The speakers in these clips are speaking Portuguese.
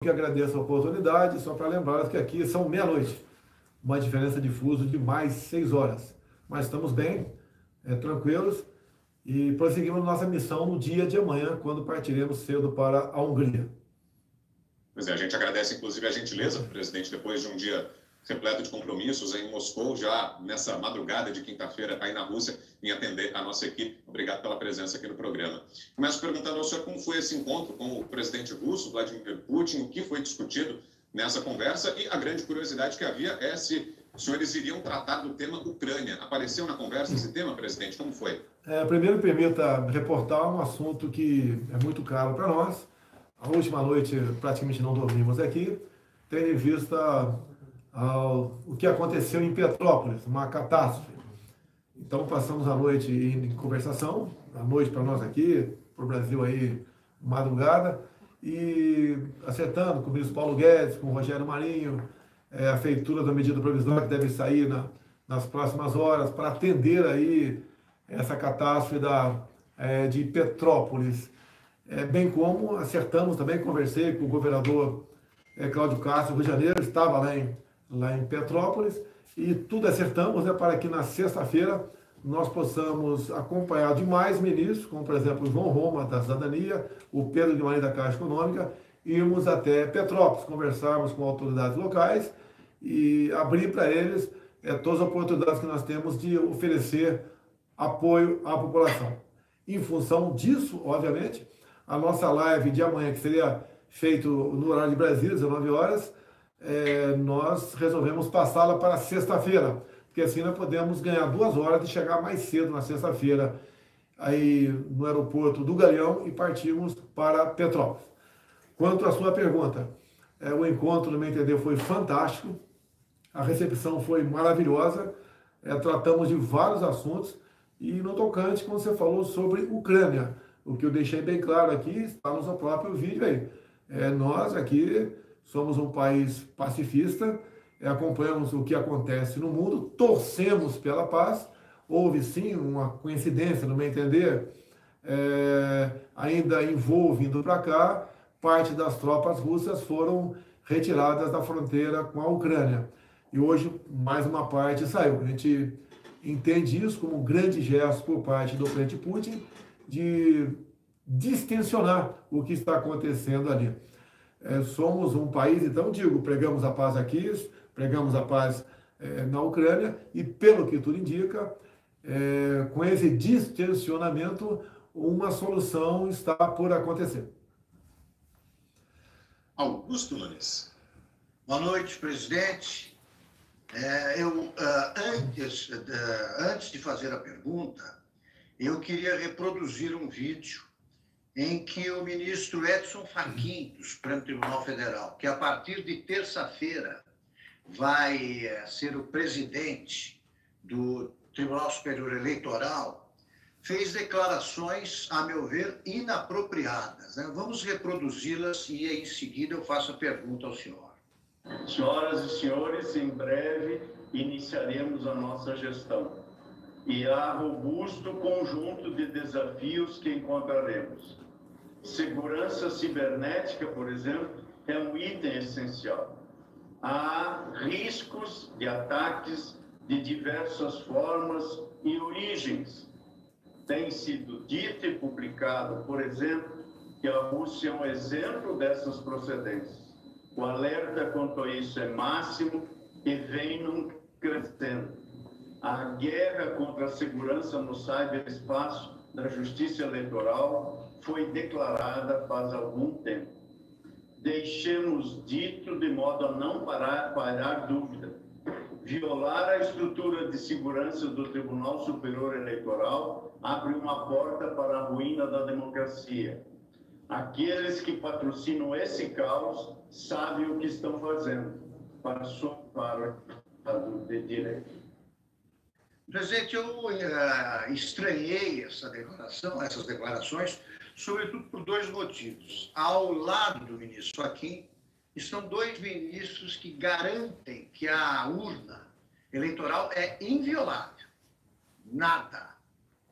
que agradeço a oportunidade, só para lembrar que aqui são meia-noite, uma diferença de fuso de mais 6 horas. Mas estamos bem, tranquilos, e prosseguimos nossa missão no dia de amanhã, quando partiremos cedo para a Hungria. Pois é, a gente agradece inclusive a gentileza, presidente, depois de um dia repleto de compromissos em Moscou, já nessa madrugada de quinta-feira, aí na Rússia, em atender a nossa equipe. Obrigado pela presença aqui no programa. Começo perguntando ao senhor como foi esse encontro com o presidente russo, Vladimir Putin, o que foi discutido nessa conversa e a grande curiosidade que havia é se os senhores iriam tratar do tema Ucrânia. Apareceu na conversa esse tema, presidente? Como foi? Primeiro, permita reportar um assunto que é muito caro para nós. A última noite praticamente não dormimos aqui, tendo em vista o que aconteceu em Petrópolis, uma catástrofe. Então passamos a noite em conversação, a noite para nós aqui, para o Brasil aí, madrugada, e acertando com o ministro Paulo Guedes, com o Rogério Marinho, a feitura da medida provisória que deve sair nas próximas horas para atender aí essa catástrofe de Petrópolis. Bem como acertamos também, conversei com o governador Cláudio Castro, do Rio de Janeiro, estava lá em Petrópolis, e tudo acertamos para que na sexta-feira nós possamos acompanhar demais ministros, como por exemplo o João Roma, da Cidadania, o Pedro Guimarães, da Caixa Econômica, irmos até Petrópolis, conversarmos com autoridades locais e abrir para eles todas as oportunidades que nós temos de oferecer apoio à população. Em função disso, obviamente, a nossa live de amanhã, que seria feito no horário de Brasília, 19 horas, nós resolvemos passá-la para sexta-feira, porque assim nós podemos ganhar 2 horas de chegar mais cedo na sexta-feira aí no aeroporto do Galeão e partirmos para Petrópolis. Quanto à sua pergunta, o encontro, no meu entender, foi fantástico, a recepção foi maravilhosa, tratamos de vários assuntos e no tocante, como você falou, sobre Ucrânia. O que eu deixei bem claro aqui está no seu próprio vídeo aí. Nós aqui somos um país pacifista, acompanhamos o que acontece no mundo, torcemos pela paz. Houve sim uma coincidência, no meu entender, ainda em voo vindo para cá, parte das tropas russas foram retiradas da fronteira com a Ucrânia. E hoje mais uma parte saiu. A gente entende isso como um grande gesto por parte do presidente Putin de distensionar o que está acontecendo ali. Somos um país, então digo, pregamos a paz aqui, pregamos a paz na Ucrânia e, pelo que tudo indica, com esse distensionamento, uma solução está por acontecer. Augusto Nunes. Boa noite, presidente. Antes de fazer a pergunta, eu queria reproduzir um vídeo em que o ministro Edson Fachin, do Supremo Tribunal Federal, que a partir de terça-feira vai ser o presidente do Tribunal Superior Eleitoral, fez declarações, a meu ver, inapropriadas. Vamos reproduzi-las e, em seguida, eu faço a pergunta ao senhor. Senhoras e senhores, em breve iniciaremos a nossa gestão. E há robusto conjunto de desafios que encontraremos. Segurança cibernética, por exemplo, é um item essencial. Há riscos de ataques de diversas formas e origens. Tem sido dito e publicado, por exemplo, que a Rússia é um exemplo dessas procedências. O alerta quanto a isso é máximo e vem crescendo. A guerra contra a segurança no ciberespaço da Justiça Eleitoral foi declarada faz algum tempo. Deixemos dito de modo a não parar dúvida. Violar a estrutura de segurança do Tribunal Superior Eleitoral abre uma porta para a ruína da democracia. Aqueles que patrocinam esse caos sabem o que estão fazendo para o Estado de Direito. Presidente, eu estranhei essas declarações, sobretudo por 2 motivos. Ao lado do ministro Fachin, estão 2 ministros que garantem que a urna eleitoral é inviolável. Nada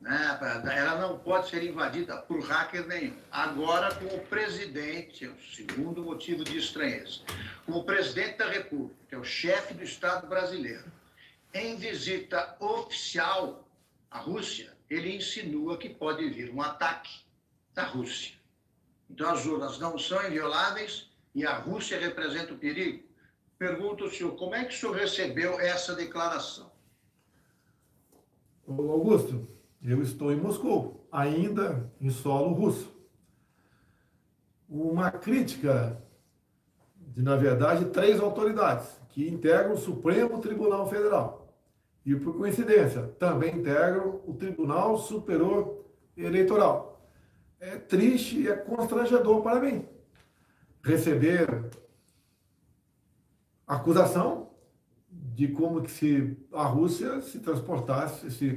né? Ela não pode ser invadida por hacker nenhum. Agora, com o presidente, é o segundo motivo de estranheza, com o presidente da República, que é o chefe do Estado brasileiro, em visita oficial à Rússia, ele insinua que pode vir um ataque da Rússia. Então, as urnas não são invioláveis e a Rússia representa o perigo. Pergunto ao senhor, como é que o senhor recebeu essa declaração? Augusto, eu estou em Moscou, ainda em solo russo. Uma crítica de, na verdade, 3 autoridades que integram o Supremo Tribunal Federal. E, por coincidência, também integram o Tribunal Superior Eleitoral. É triste e é constrangedor para mim receber acusação de como que se a Rússia se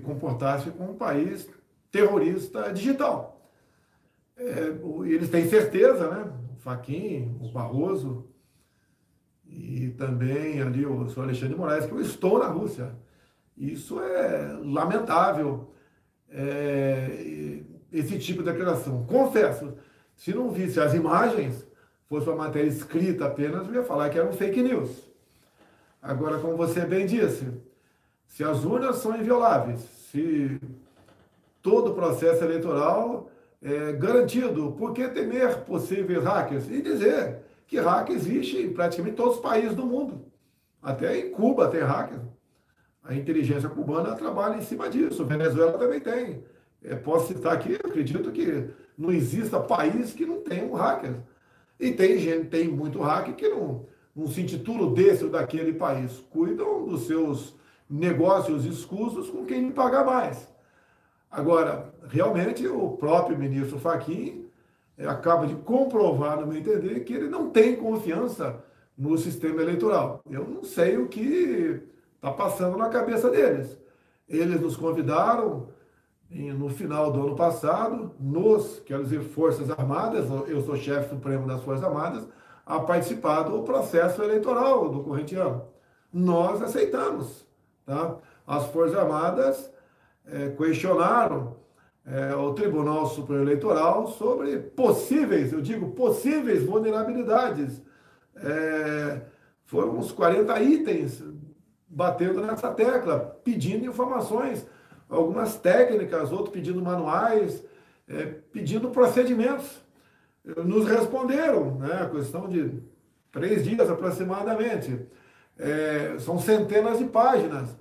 comportasse como um país terrorista digital. Eles têm certeza, né? O Fachin, o Barroso e também ali o senhor Alexandre de Moraes, que eu estou na Rússia. Isso é lamentável, esse tipo de declaração. Confesso, se não visse as imagens, fosse uma matéria escrita apenas, eu ia falar que era um fake news. Agora, como você bem disse, se as urnas são invioláveis, se todo o processo eleitoral é garantido, por que temer possíveis hackers? E dizer que hacker existe em praticamente todos os países do mundo. Até em Cuba tem hacker. A inteligência cubana trabalha em cima disso. Venezuela também tem. Posso citar aqui, acredito que não exista país que não tenha um hacker. E tem muito hacker que não se intitula desse ou daquele país. Cuidam dos seus negócios escusos com quem lhe pagar mais. Agora, realmente, o próprio ministro Fachin acaba de comprovar, no meu entender, que ele não tem confiança no sistema eleitoral. Eu não sei o que está passando na cabeça deles. Eles nos convidaram no final do ano passado, quero dizer, Forças Armadas, eu sou chefe supremo das Forças Armadas, a participar do processo eleitoral do corrente ano. Nós aceitamos. Tá? As Forças Armadas questionaram o Tribunal Superior Eleitoral sobre possíveis, eu digo possíveis vulnerabilidades. Foram uns 40 itens batendo nessa tecla, pedindo informações, algumas técnicas, outros pedindo manuais, pedindo procedimentos. Nos responderam, né, a questão de 3 dias aproximadamente. São centenas de páginas.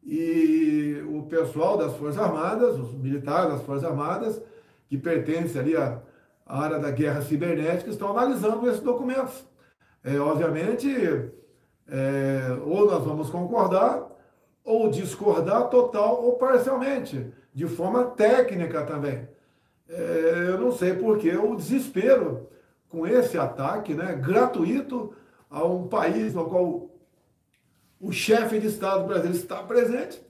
E o pessoal das Forças Armadas, os militares das Forças Armadas, que pertencem ali à área da guerra cibernética, estão analisando esses documentos. Obviamente, ou nós vamos concordar, ou discordar total ou parcialmente, de forma técnica também. Eu não sei porque o desespero com esse ataque, né, gratuito a um país no qual o chefe de Estado brasileiro está presente,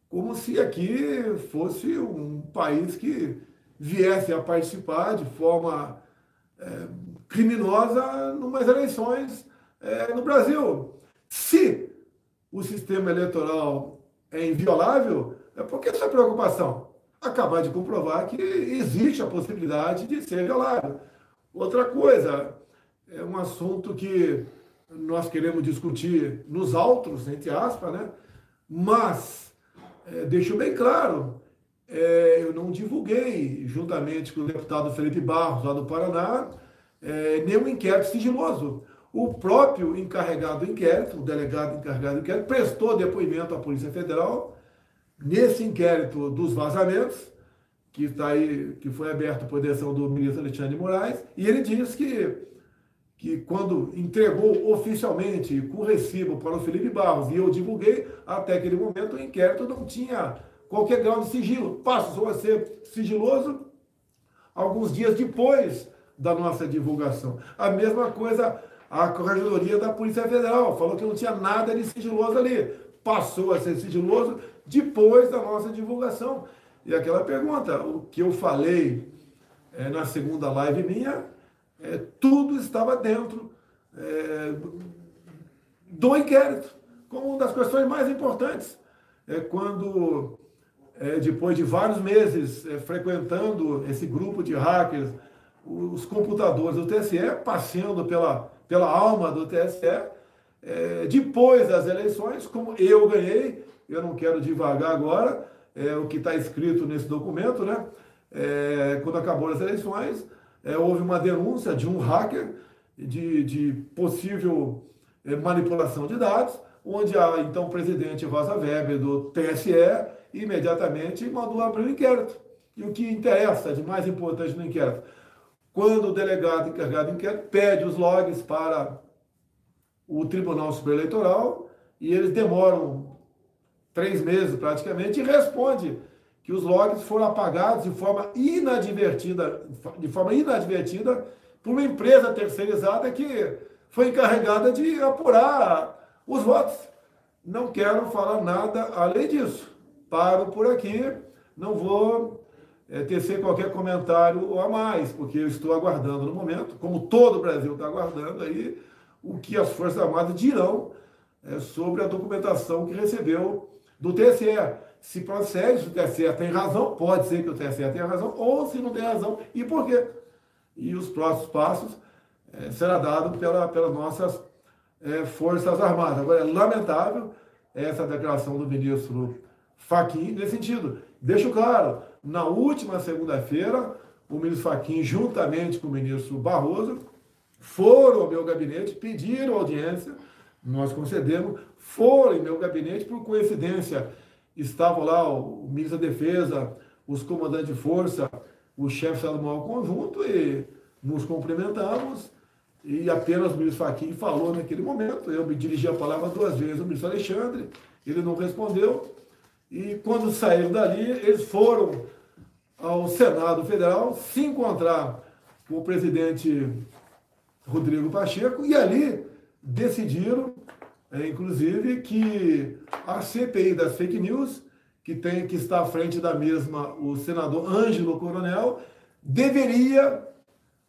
como se aqui fosse um país que viesse a participar de forma criminosa numas eleições no Brasil. Se o sistema eleitoral é inviolável, por que essa preocupação? Acabar de comprovar que existe a possibilidade de ser violado. Outra coisa, é um assunto que nós queremos discutir nos autos, entre aspas, né? Mas deixo bem claro, eu não divulguei, juntamente com o deputado Felipe Barros, lá do Paraná, nenhum inquérito sigiloso. O próprio encarregado do inquérito, o delegado encarregado do inquérito, prestou depoimento à Polícia Federal nesse inquérito dos vazamentos, que está aí, que foi aberto por decisão do ministro Alexandre de Moraes, e ele diz que quando entregou oficialmente com recibo para o Felipe Barros, e eu divulguei, até aquele momento o inquérito não tinha qualquer grau de sigilo, passou a ser sigiloso alguns dias depois da nossa divulgação. A mesma coisa a Corregedoria da Polícia Federal, falou que não tinha nada de sigiloso ali, passou a ser sigiloso depois da nossa divulgação. E aquela pergunta, o que eu falei na segunda live minha, tudo estava dentro do inquérito, como uma das questões mais importantes. Quando depois de vários meses frequentando esse grupo de hackers, os computadores do TSE, passeando pela alma do TSE, depois das eleições, como eu ganhei, eu não quero divagar agora, o que está escrito nesse documento, né? Quando acabou as eleições, houve uma denúncia de um hacker de possível manipulação de dados, onde a então presidente Rosa Weber do TSE imediatamente mandou abrir um inquérito. E o que interessa, de mais importante no inquérito, quando o delegado encarregado do inquérito pede os logs para o Tribunal Superior Eleitoral, e eles demoram 3 meses praticamente, e responde que os logs foram apagados de forma inadvertida por uma empresa terceirizada que foi encarregada de apurar os votos. Não quero falar nada além disso. Paro por aqui, não vou tecer qualquer comentário a mais, porque eu estou aguardando no momento, como todo o Brasil está aguardando aí, o que as Forças Armadas dirão sobre a documentação que recebeu do TSE. Se procede, se o TSE tem razão, pode ser que o TSE tenha razão, ou se não tem razão, e por quê? E os próximos passos será dado pelas nossas Forças Armadas. Agora, é lamentável essa declaração do ministro Fachin nesse sentido. Deixo claro, na última segunda-feira, o ministro Fachin, juntamente com o ministro Barroso, foram ao meu gabinete, pediram audiência, nós concedemos, foram em meu gabinete, por coincidência, estavam lá o ministro da Defesa, os comandantes de força, o chefe de Estado-Maior Conjunto, e nos cumprimentamos, e apenas o ministro Fachin falou naquele momento. Eu me dirigi a palavra 2 vezes ao ministro Alexandre, ele não respondeu, e quando saíram dali, eles foram ao Senado Federal se encontrar com o presidente Rodrigo Pacheco, e ali decidiram, inclusive, que a CPI das fake news, que está à frente da mesma o senador Ângelo Coronel, deveria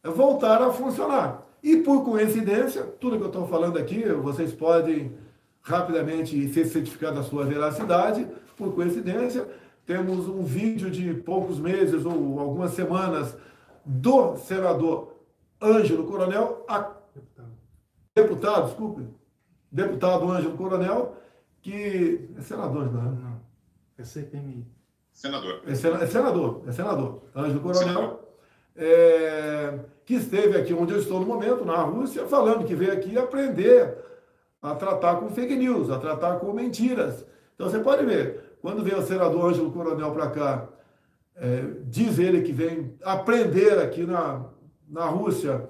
voltar a funcionar. E, por coincidência, tudo que eu estou falando aqui, vocês podem rapidamente ser certificados da sua veracidade. Por coincidência, temos um vídeo de poucos meses ou algumas semanas do senador Ângelo Coronel, deputado Ângelo Coronel, que é senador, não, é CPMI. Senador. É senador, Ângelo Coronel, que esteve aqui onde eu estou no momento, na Rússia, falando que veio aqui aprender a tratar com fake news, a tratar com mentiras. Então você pode ver, quando vem o senador Ângelo Coronel para cá, diz ele que vem aprender aqui na Rússia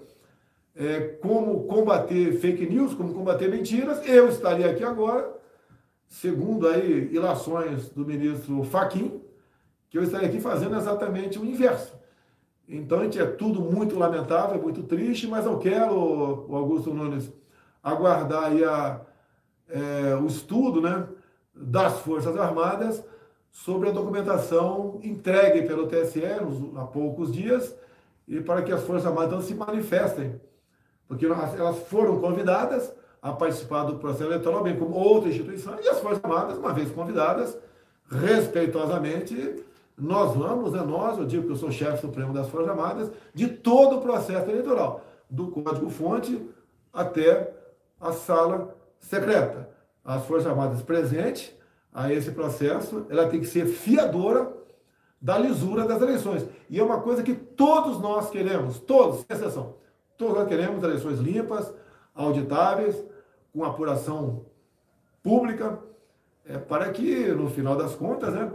como combater fake news, como combater mentiras, eu estaria aqui agora, segundo aí ilações do ministro Fachin, que eu estaria aqui fazendo exatamente o inverso. Então, é tudo muito lamentável, muito triste, mas eu quero, o Augusto Nunes, aguardar aí o estudo, né, das Forças Armadas sobre a documentação entregue pelo TSE há poucos dias, e para que as Forças Armadas não se manifestem, porque elas foram convidadas a participar do processo eleitoral, bem como outras instituições, e as Forças Armadas, uma vez convidadas, respeitosamente, nós vamos, eu digo que eu sou chefe supremo das Forças Armadas, de todo o processo eleitoral, do código-fonte até a sala secreta. As Forças Armadas presentes a esse processo, ela tem que ser fiadora da lisura das eleições. E é uma coisa que todos nós queremos, todos, sem exceção. Todos nós queremos eleições limpas, auditáveis, com apuração pública, para que, no final das contas, né,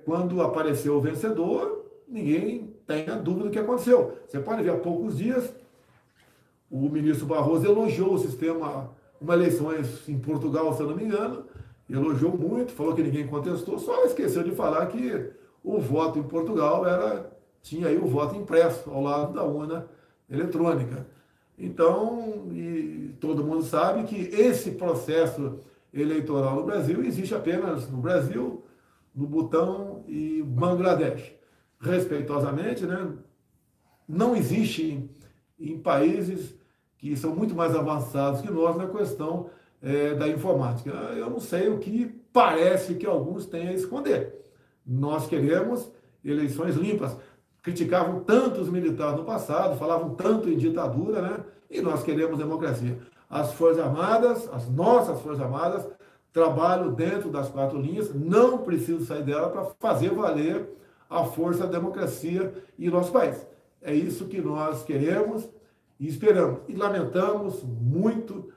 quando apareceu o vencedor, ninguém tenha dúvida do que aconteceu. Você pode ver, há poucos dias, o ministro Barroso elogiou o sistema, eleições em Portugal, se eu não me engano, elogiou muito, falou que ninguém contestou, só esqueceu de falar que o voto em Portugal tinha aí o voto impresso ao lado da urna eletrônica. Então, e todo mundo sabe que esse processo eleitoral no Brasil existe apenas no Brasil, no Butão e Bangladesh. Respeitosamente, né? Não existe em países que são muito mais avançados que nós na questão da informática. Eu não sei o que parece que alguns têm a esconder. Nós queremos eleições limpas. Criticavam tanto os militares no passado, falavam tanto em ditadura, né? E nós queremos democracia. As Forças Armadas, as nossas Forças Armadas, trabalham dentro das 4 linhas, não precisam sair dela para fazer valer a força da democracia em nosso país. É isso que nós queremos e esperamos. E lamentamos muito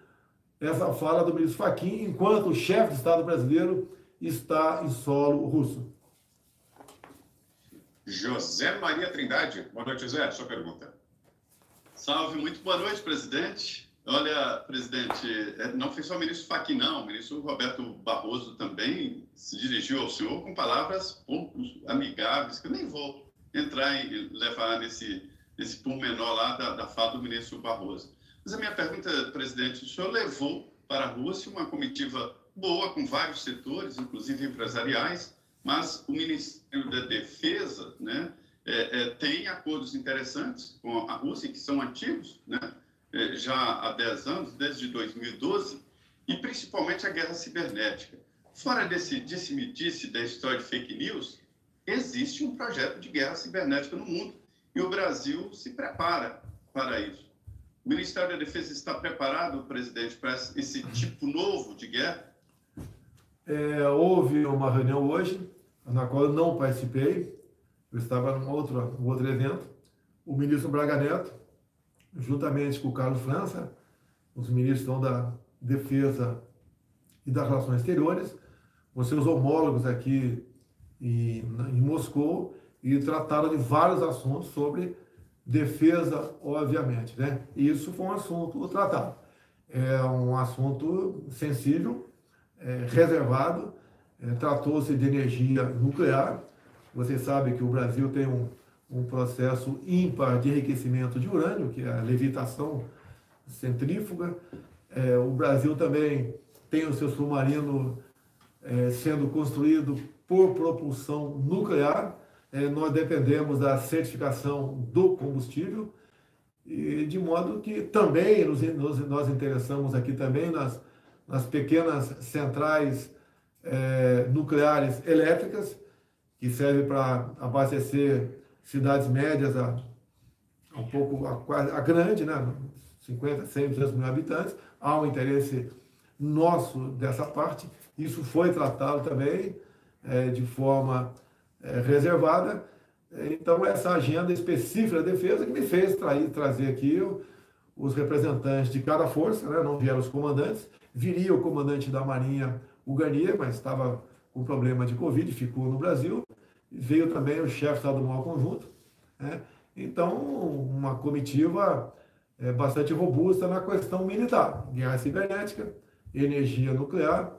essa fala do ministro Fachin, enquanto o chefe de Estado brasileiro está em solo russo. José Maria Trindade. Boa noite, José. Sua pergunta. Salve, muito boa noite, presidente. Olha, presidente, não foi só o ministro Fachin, não. O ministro Roberto Barroso também se dirigiu ao senhor com palavras pouco amigáveis, que eu nem vou entrar e levar nesse pormenor lá da fala do ministro Barroso. Mas a minha pergunta, presidente, o senhor levou para a Rússia uma comitiva boa, com vários setores, inclusive empresariais, mas o Ministério da Defesa, né, tem acordos interessantes com a Rússia, que são antigos, né, já há 10 anos, desde 2012, e principalmente a guerra cibernética. Fora desse disse-me-disse da história de fake news, existe um projeto de guerra cibernética no mundo e o Brasil se prepara para isso. O Ministério da Defesa está preparado, presidente, para esse tipo novo de guerra? Houve uma reunião hoje, na qual eu não participei, eu estava num outro evento. O ministro Braga Neto, juntamente com o Carlos França, os ministros da Defesa e das Relações Exteriores, com seus homólogos aqui em Moscou, e trataram de vários assuntos sobre defesa, obviamente, né? Isso foi um assunto tratado. É um assunto sensível, reservado, tratou-se de energia nuclear. Vocês sabem que o Brasil tem um processo ímpar de enriquecimento de urânio, que é a levitação centrífuga. O Brasil também tem o seu submarino sendo construído por propulsão nuclear. Nós dependemos da certificação do combustível, e de modo que também nós interessamos aqui também nas pequenas centrais nucleares elétricas, que servem para abastecer cidades médias a grande, né? 50, 100, 200 mil habitantes. Há um interesse nosso dessa parte. Isso foi tratado também de forma reservada. Então, essa agenda específica da defesa que me fez trazer aqui os representantes de cada força, né? Não vieram os comandantes. Viria o comandante da Marinha, o Garnier, mas estava com problema de Covid, ficou no Brasil. Veio também o chefe do Estado-Maior Conjunto, né? Então, uma comitiva bastante robusta na questão militar, guerra cibernética, energia nuclear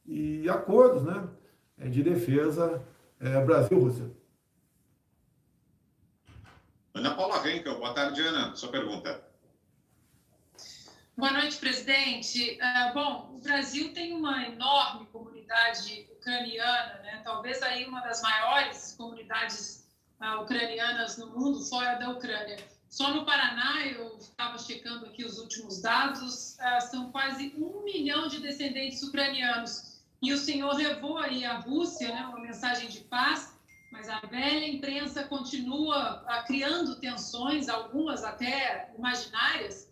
e acordos, né, de defesa Brasil-Rússia. Ana Paula Henkel, boa tarde, Ana. Sua pergunta. Boa noite, presidente. Bom, o Brasil tem uma enorme comunidade ucraniana, né? Talvez aí uma das maiores comunidades ucranianas no mundo, fora da Ucrânia. Só no Paraná, eu estava checando aqui os últimos dados, são quase 1 milhão de descendentes ucranianos. E o senhor levou aí à Rússia, né, uma mensagem de paz, mas a velha imprensa continua criando tensões, algumas até imaginárias.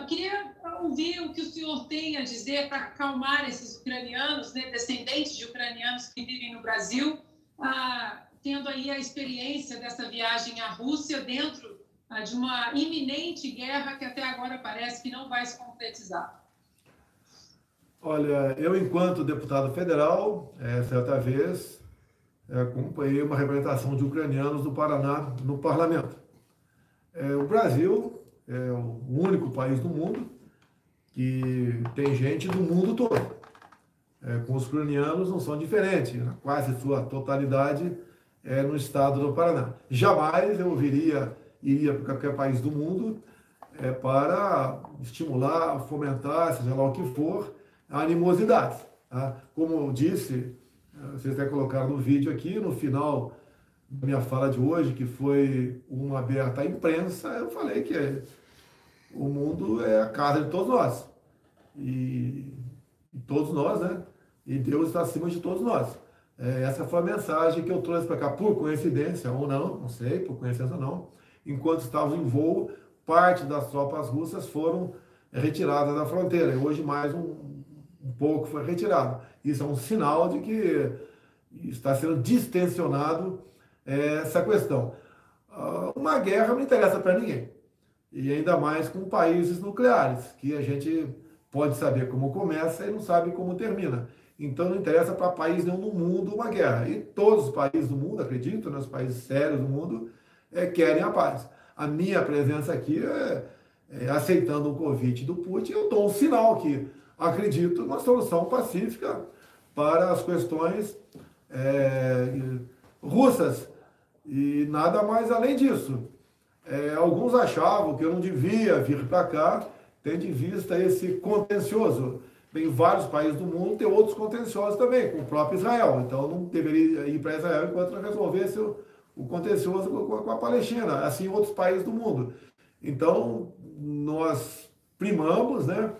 Queria ouvir o que o senhor tem a dizer para acalmar esses ucranianos, né, descendentes de ucranianos que vivem no Brasil, tendo aí a experiência dessa viagem à Rússia dentro de uma iminente guerra que até agora parece que não vai se concretizar. Olha, eu, enquanto deputado federal, certa vez, acompanhei uma representação de ucranianos do Paraná no parlamento. O Brasil é o único país do mundo que tem gente do mundo todo. Com os ucranianos não são diferentes, na quase sua totalidade no estado do Paraná. Jamais eu iria para qualquer país do mundo para estimular, fomentar, seja lá o que for, a animosidade. Tá? Como eu disse, vocês até colocaram no vídeo aqui, no final da minha fala de hoje, que foi uma aberta à imprensa, eu falei que o mundo é a casa de todos nós. E todos nós, né? E Deus está acima de todos nós. Essa foi a mensagem que eu trouxe para cá, por coincidência ou não, não sei, por coincidência ou não, enquanto estávamos em voo, parte das tropas russas foram retiradas da fronteira, e hoje mais um pouco foi retirado. Isso é um sinal de que está sendo distensionado essa questão. Uma guerra não interessa para ninguém, e ainda mais com países nucleares, que a gente pode saber como começa e não sabe como termina. Então não interessa para país nenhum no mundo uma guerra. E todos os países do mundo, acredito, né, os países sérios do mundo, querem a paz. A minha presença aqui aceitando o convite do Putin, eu dou um sinal que acredito numa solução pacífica para as questões russas. E nada mais além disso. Alguns achavam que eu não devia vir para cá, tendo em vista esse contencioso. Em vários países do mundo tem outros contenciosos também, com o próprio Israel. Então eu não deveria ir para Israel enquanto não resolvesse o contencioso com a Palestina, assim outros países do mundo. Então nós primamos, né,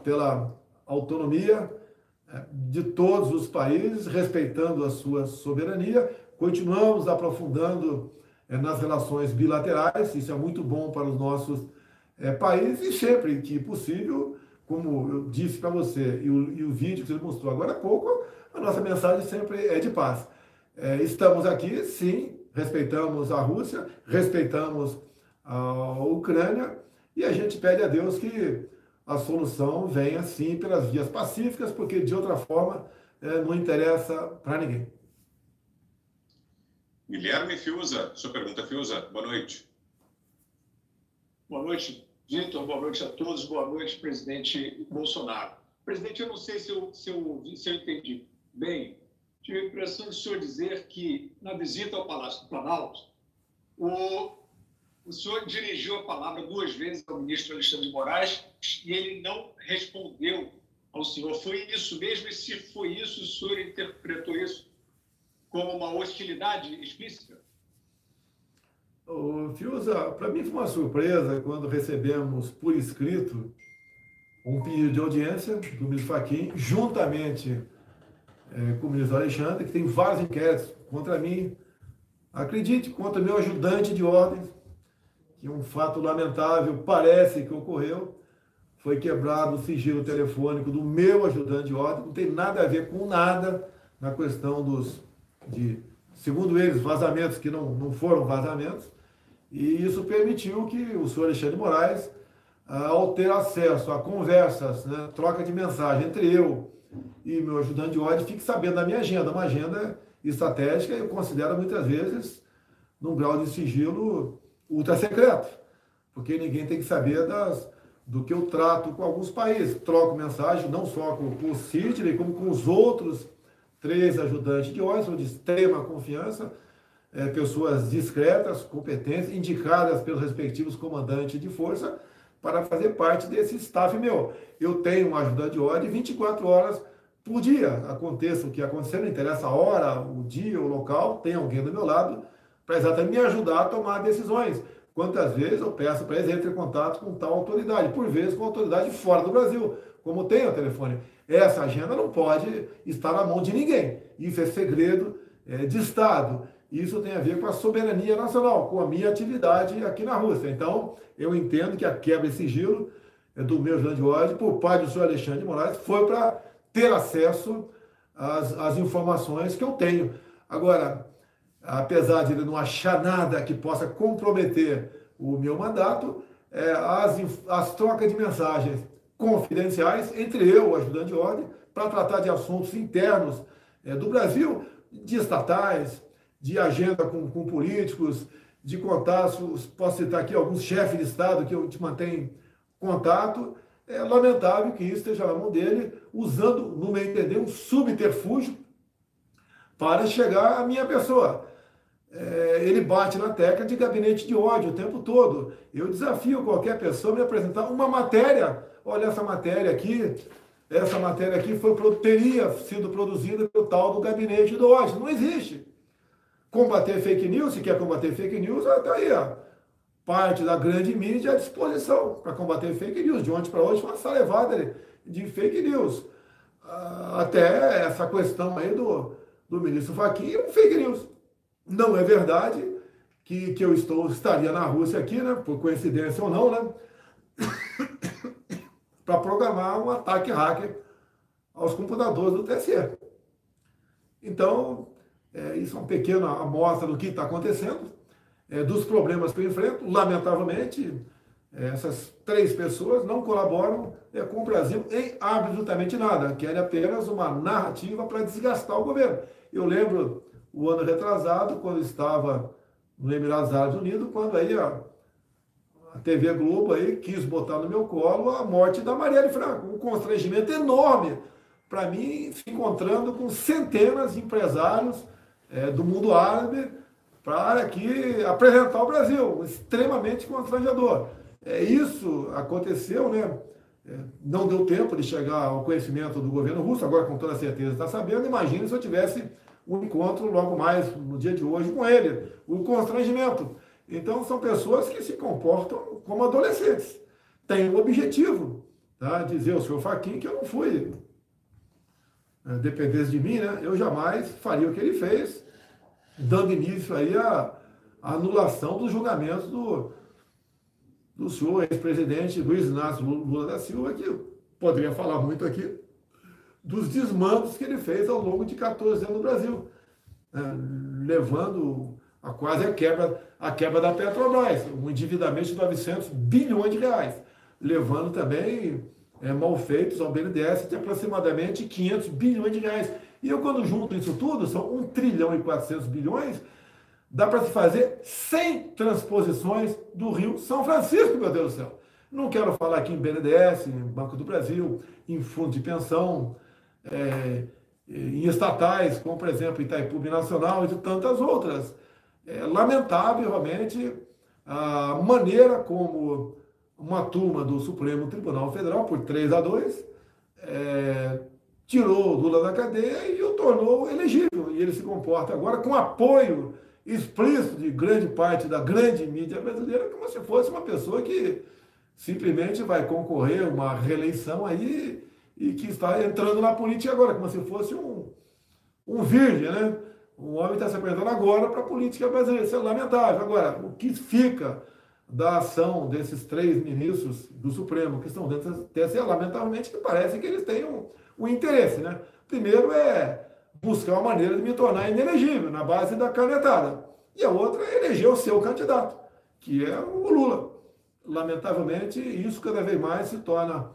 pela autonomia de todos os países, respeitando a sua soberania, continuamos aprofundando nas relações bilaterais, isso é muito bom para os nossos países, e sempre que possível, como eu disse para você, e o vídeo que você mostrou agora há pouco, a nossa mensagem sempre é de paz. Estamos aqui, sim, respeitamos a Rússia, respeitamos a Ucrânia, e a gente pede a Deus que a solução venha, sim, pelas vias pacíficas, porque de outra forma não interessa para ninguém. Guilherme Fiuza, sua pergunta, Fiuza, boa noite. Boa noite, Vitor, boa noite a todos, boa noite, presidente Bolsonaro. Presidente, eu não sei se eu entendi bem, tive a impressão de o senhor dizer que, na visita ao Palácio do Planalto, o senhor dirigiu a palavra 2 vezes ao ministro Alexandre de Moraes e ele não respondeu ao senhor. Foi isso mesmo? E se foi isso, o senhor interpretou isso como uma hostilidade explícita? Fiuza, para mim foi uma surpresa quando recebemos por escrito um pedido de audiência do ministro Fachin, juntamente com o ministro Alexandre, que tem vários inquéritos contra mim, acredite, contra meu ajudante de ordens, que um fato lamentável parece que ocorreu, foi quebrado o sigilo telefônico do meu ajudante de ordem, não tem nada a ver com nada na questão segundo eles, vazamentos que não foram vazamentos, e isso permitiu que o senhor Alexandre de Moraes, ao ter acesso a conversas, né, troca de mensagem entre eu e meu ajudante de ordem, fique sabendo da minha agenda, uma agenda estratégica, eu considero muitas vezes num grau de sigilo ultra secreto, porque ninguém tem que saber do que eu trato com alguns países. Troco mensagem não só com o Sidney, como com os outros 3 ajudantes de ordem, são de extrema confiança, pessoas discretas, competentes, indicadas pelos respectivos comandantes de força para fazer parte desse staff meu. Eu tenho um ajudante de ordem 24 horas por dia. Aconteça o que acontecer, não interessa a hora, o dia, o local, tem alguém do meu lado para exatamente me ajudar a tomar decisões. Quantas vezes eu peço para eles entrar em contato com tal autoridade, por vezes com autoridade fora do Brasil, como tem o telefone. Essa agenda não pode estar na mão de ninguém. Isso é segredo de Estado. Isso tem a ver com a soberania nacional, com a minha atividade aqui na Rússia. Então, eu entendo que a quebra de sigilo do meu ajudante de ordem, por parte do senhor Alexandre de Moraes, foi para ter acesso às informações que eu tenho. Agora, apesar de ele não achar nada que possa comprometer o meu mandato, as trocas de mensagens confidenciais entre eu, o ajudante de ordem, para tratar de assuntos internos do Brasil, de estatais, de agenda com políticos, de contatos, posso citar aqui alguns chefes de Estado que eu te mantenho contato. É lamentável que isso esteja na mão dele, usando, no meu entender, um subterfúgio para chegar à minha pessoa. Ele bate na tecla de gabinete de ódio o tempo todo. Eu desafio qualquer pessoa a me apresentar uma matéria. Olha, essa matéria aqui teria sido produzida pelo tal do gabinete do ódio. Não existe. Combater fake news, se quer combater fake news, está aí, parte da grande mídia à disposição para combater fake news. De ontem para hoje, uma salevada de fake news. Até essa questão aí do ministro Fachin é um fake news. Não é verdade que eu estaria na Rússia aqui, né, por coincidência ou não, né, para programar um ataque hacker aos computadores do TSE. Então, isso é uma pequena amostra do que está acontecendo, dos problemas que eu enfrento. Lamentavelmente, essas 3 pessoas não colaboram com o Brasil em absolutamente nada, querem apenas uma narrativa para desgastar o governo. Eu lembro o ano retrasado, quando estava no Emirados Árabes Unidos, quando aí a TV Globo aí quis botar no meu colo a morte da Marielle Franco, um constrangimento enorme para mim, se encontrando com centenas de empresários do mundo árabe para aqui apresentar o Brasil, extremamente constrangedor. Isso aconteceu, né? Não deu tempo de chegar ao conhecimento do governo russo, agora com toda certeza está sabendo. Imagine se eu tivesse um encontro logo mais no dia de hoje com ele, o constrangimento. Então são pessoas que se comportam como adolescentes. Tem um objetivo, tá? Dizer ao senhor Fachin que eu não fui, dependesse de mim, né? Eu jamais faria o que ele fez, dando início aí à anulação dos julgamentos do senhor ex-presidente Luiz Inácio Lula da Silva, que eu poderia falar muito aqui, dos desmandos que ele fez ao longo de 14 anos no Brasil, levando a quase a quebra da Petrobras, um endividamento de 900 bilhões de reais, levando também malfeitos ao BNDES de aproximadamente 500 bilhões de reais. E eu, quando junto isso tudo, são 1 trilhão e 400 bilhões, dá para se fazer 100 transposições do Rio São Francisco, meu Deus do céu. Não quero falar aqui em BNDES, em Banco do Brasil, em fundo de pensão, em estatais, como por exemplo Itaipu Binacional e de tantas outras. É lamentável realmente a maneira como uma turma do Supremo Tribunal Federal, por 3-2, tirou o Lula da cadeia e o tornou elegível. E ele se comporta agora com apoio explícito de grande parte da grande mídia brasileira, como se fosse uma pessoa que simplesmente vai concorrer a uma reeleição aí e que está entrando na política agora, como se fosse um virgem, né? Um homem está se apresentando agora para a política brasileira. Isso é lamentável. Agora, o que fica da ação desses 3 ministros do Supremo que estão dentro do TSE, lamentavelmente, que parece que eles têm um interesse, né? Primeiro buscar uma maneira de me tornar inelegível, na base da canetada. E a outra é eleger o seu candidato, que é o Lula. Lamentavelmente, isso cada vez mais se torna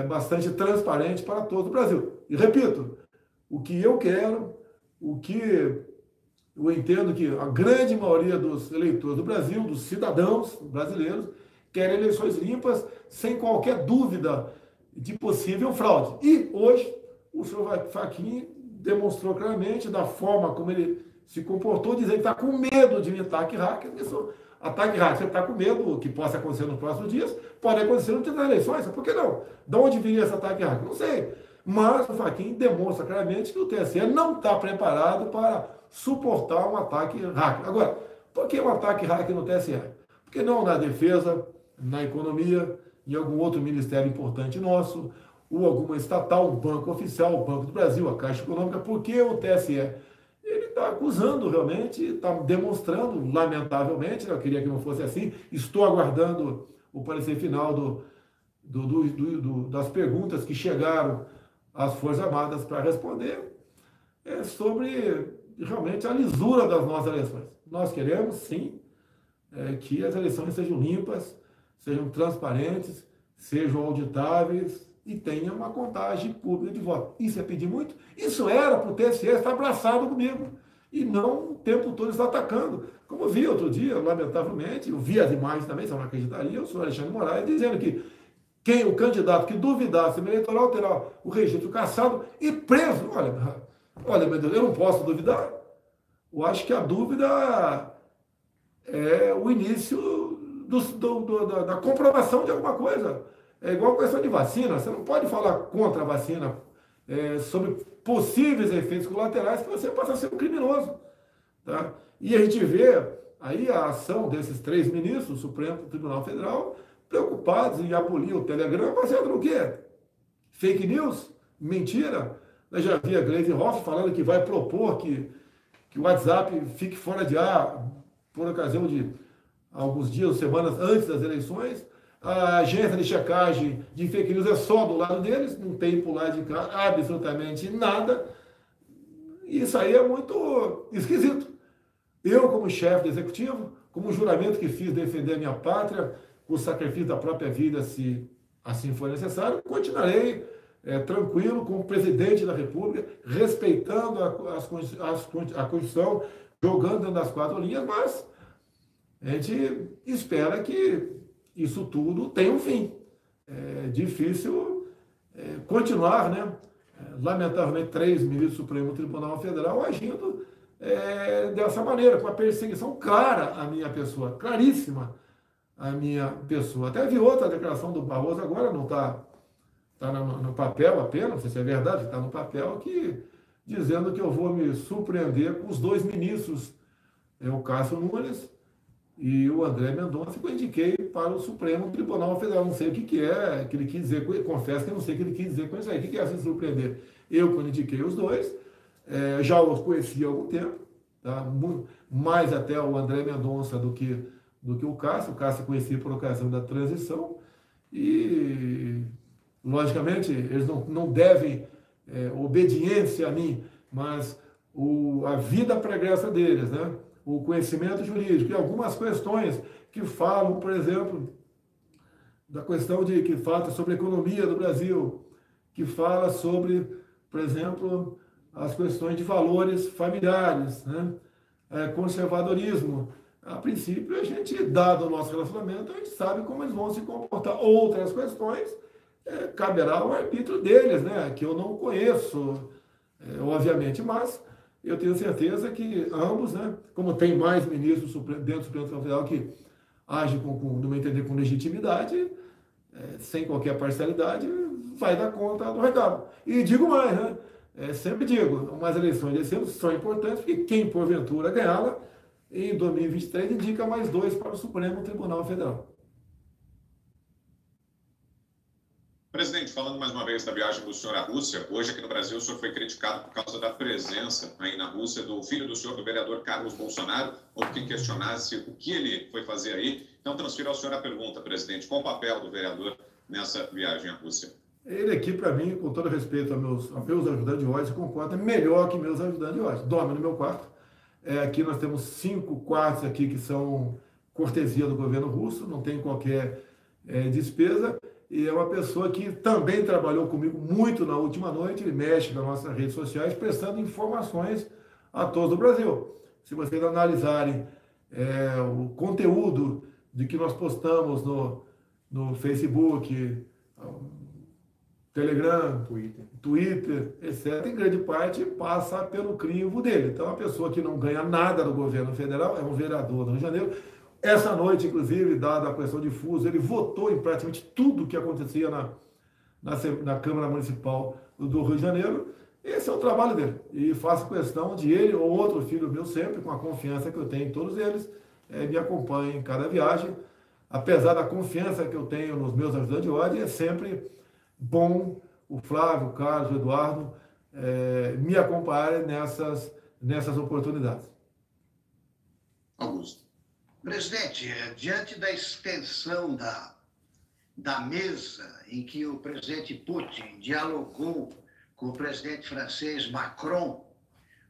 bastante transparente para todo o Brasil. E repito, o que eu quero, o que eu entendo que a grande maioria dos eleitores do Brasil, dos cidadãos brasileiros, querem eleições limpas, sem qualquer dúvida de possível fraude. E hoje, o senhor Fachin demonstrou claramente, da forma como ele se comportou, dizendo que está com medo de um ataque hacker. Isso, ataque hacker, você está com medo que possa acontecer nos próximos dias, pode acontecer no dia das eleições, por que não? De onde viria esse ataque hacker? Não sei. Mas o Fachin demonstra claramente que o TSE não está preparado para suportar um ataque hacker. Agora, por que um ataque hacker no TSE? Por que não na defesa, na economia, em algum outro ministério importante nosso, ou alguma estatal, um banco oficial, o Banco do Brasil, a Caixa Econômica? Por que o TSE? Ele está acusando realmente, está demonstrando, lamentavelmente, eu queria que não fosse assim, estou aguardando o parecer final das perguntas que chegaram às Forças Armadas para responder, sobre realmente a lisura das nossas eleições. Nós queremos, sim, que as eleições sejam limpas, sejam transparentes, sejam auditáveis e tenham uma contagem pública de voto. Isso é pedir muito? Isso era para o TSE estar abraçado comigo e não o tempo todo estar atacando. Como eu vi outro dia, lamentavelmente, eu vi as imagens também, você não acreditaria, o senhor Alexandre Moraes dizendo que o candidato que duvidasse do eleitoral terá o registro cassado e preso. Olha, meu Deus, eu não posso duvidar. Eu acho que a dúvida é o início da comprovação de alguma coisa. É igual a questão de vacina. Você não pode falar contra a vacina sobre possíveis efeitos colaterais que você passa a ser um criminoso. Tá? E a gente vê aí a ação desses 3 ministros do Supremo Tribunal Federal preocupados em abolir o Telegram, baseado no quê? Fake news? Mentira? Eu já vi a Gleisi Hoffmann falando que vai propor que o WhatsApp fique fora de ar por ocasião de alguns dias ou semanas antes das eleições. A agência de checagem de fake news é só do lado deles, não tem por lá de cá absolutamente nada. Isso aí é muito esquisito. Eu, como chefe do executivo, como juramento que fiz defender a minha pátria, o sacrifício da própria vida, se assim for necessário, continuarei tranquilo como presidente da República, respeitando a Constituição, jogando dentro das 4 linhas, mas a gente espera que isso tudo tenha um fim. É difícil continuar, né? Lamentavelmente, 3 ministros do Supremo Tribunal Federal agindo dessa maneira, com a perseguição clara à minha pessoa, claríssima à minha pessoa. Até vi outra declaração do Barroso, agora não está no papel apenas, não sei se é verdade, está no papel, dizendo que eu vou me surpreender com os 2 ministros, o Cássio Nunes e o André Mendonça, que eu indiquei para o Supremo Tribunal Federal. Não sei o que é que ele quis dizer, confesso que eu não sei o que ele quis dizer com isso aí. O que é se surpreender? Eu, quando indiquei os 2, já os conhecia há algum tempo, tá? Mais até o André Mendonça do que o Cássio. O Cássio conhecia por ocasião da transição e, logicamente, eles não devem obediência a mim, mas a vida pregressa deles, né? O conhecimento jurídico e algumas questões que falam, por exemplo, da questão que fala sobre a economia do Brasil, que fala sobre, por exemplo, as questões de valores familiares, né? Conservadorismo. A princípio, a gente, dado o nosso relacionamento, a gente sabe como eles vão se comportar. Outras questões, caberá ao arbítrio deles, né? Que eu não conheço, obviamente, mas eu tenho certeza que ambos, né, como tem mais ministros dentro do Supremo Tribunal Federal que agem, no meu entender, com legitimidade, sem qualquer parcialidade, vai dar conta do recado. E digo mais, né, sempre digo, umas eleições desse ano são importantes, porque quem porventura ganhá-la, em 2023, indica mais 2 para o Supremo Tribunal Federal. Presidente, falando mais uma vez da viagem do senhor à Rússia, hoje aqui no Brasil o senhor foi criticado por causa da presença aí na Rússia do filho do senhor, do vereador Carlos Bolsonaro. Houve quem questionasse o que ele foi fazer aí. Então, transfiro ao senhor a pergunta, presidente. Qual o papel do vereador nessa viagem à Rússia? Ele aqui, para mim, com todo respeito a meus ajudantes de ordem, concorda melhor que meus ajudantes de ordem. Dorme no meu quarto. Aqui nós temos 5 quartos aqui que são cortesia do governo russo, não tem qualquer despesa. E é uma pessoa que também trabalhou comigo muito na última noite, ele mexe nas nossas redes sociais, prestando informações a todo o Brasil. Se vocês analisarem o conteúdo de que nós postamos no Facebook, Telegram, Twitter, etc., em grande parte passa pelo crivo dele. Então, é uma pessoa que não ganha nada do governo federal, é um vereador do Rio de Janeiro. Essa noite, inclusive, dada a questão de fuso, ele votou em praticamente tudo que acontecia na Câmara Municipal do Rio de Janeiro. Esse é o trabalho dele. E faço questão de ele ou outro filho meu sempre, com a confiança que eu tenho em todos eles, me acompanhem em cada viagem. Apesar da confiança que eu tenho nos meus ajudantes de ordem, é sempre bom o Flávio, o Carlos, o Eduardo me acompanharem nessas oportunidades. Augusto. Presidente, diante da extensão da mesa em que o presidente Putin dialogou com o presidente francês Macron,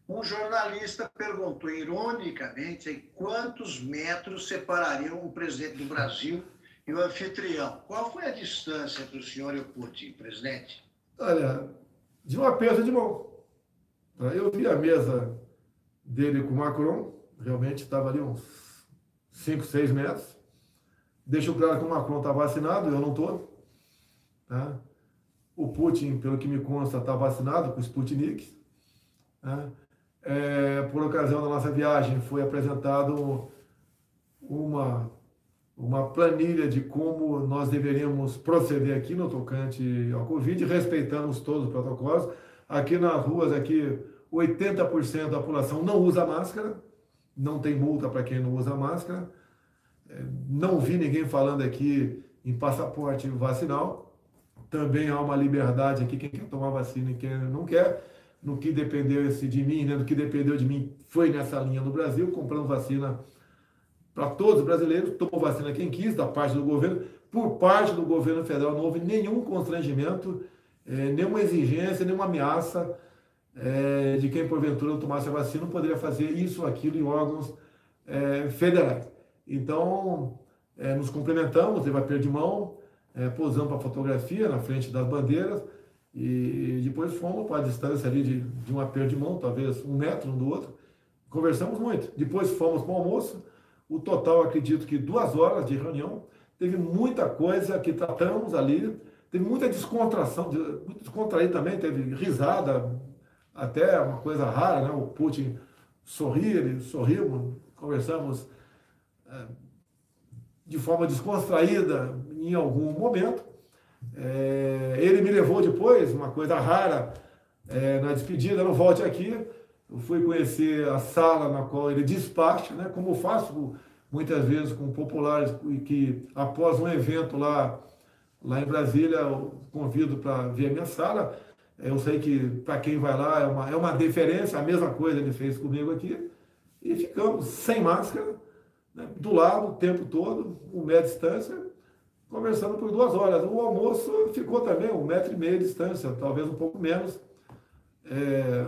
um jornalista perguntou ironicamente quantos metros separariam o presidente do Brasil e o anfitrião. Qual foi a distância entre o senhor e o Putin, presidente? Olha, de um aperto de mão. Eu vi a mesa dele com o Macron, realmente estava ali uns 5, 6 metros. Deixo claro que o Macron está vacinado, eu não estou. Tá? O Putin, pelo que me consta, está vacinado com o Sputnik. Tá? Por ocasião da nossa viagem, foi apresentado uma planilha de como nós deveríamos proceder aqui no tocante ao Covid, respeitamos todos os protocolos. Aqui nas ruas, 80% da população não usa máscara, não tem multa para quem não usa máscara. Não vi ninguém falando aqui em passaporte vacinal. Também há uma liberdade aqui, quem quer tomar vacina e quem não quer. no que dependeu de mim, né? No que dependeu de mim foi nessa linha no Brasil, comprando vacina para todos os brasileiros, tomou vacina quem quis, da parte do governo. Por parte do governo federal não houve nenhum constrangimento, nenhuma exigência, nenhuma ameaça de quem porventura não tomasse a vacina não poderia fazer isso ou aquilo em órgãos federais. Então, nos cumprimentamos, teve aperto de mão, posamos para fotografia na frente das bandeiras e depois fomos para a distância ali de um aperto de mão, talvez 1 metro um do outro, conversamos muito. Depois fomos para o almoço, o total acredito que 2 horas de reunião, teve muita coisa que tratamos ali, teve muita descontração, muito descontraído também, teve risada, até uma coisa rara, né? O Putin sorria, ele sorriu, conversamos de forma descontraída em algum momento. Ele me levou depois, uma coisa rara, na despedida, não volte aqui. Eu fui conhecer a sala na qual ele despacha, né? Como eu faço muitas vezes com populares que após um evento lá em Brasília, eu convido para ver a minha sala. Eu sei que para quem vai lá é uma deferência, a mesma coisa ele fez comigo aqui. E ficamos sem máscara, né, do lado o tempo todo, 1 metro de distância, conversando por 2 horas. O almoço ficou também 1,5 metro de distância, talvez um pouco menos,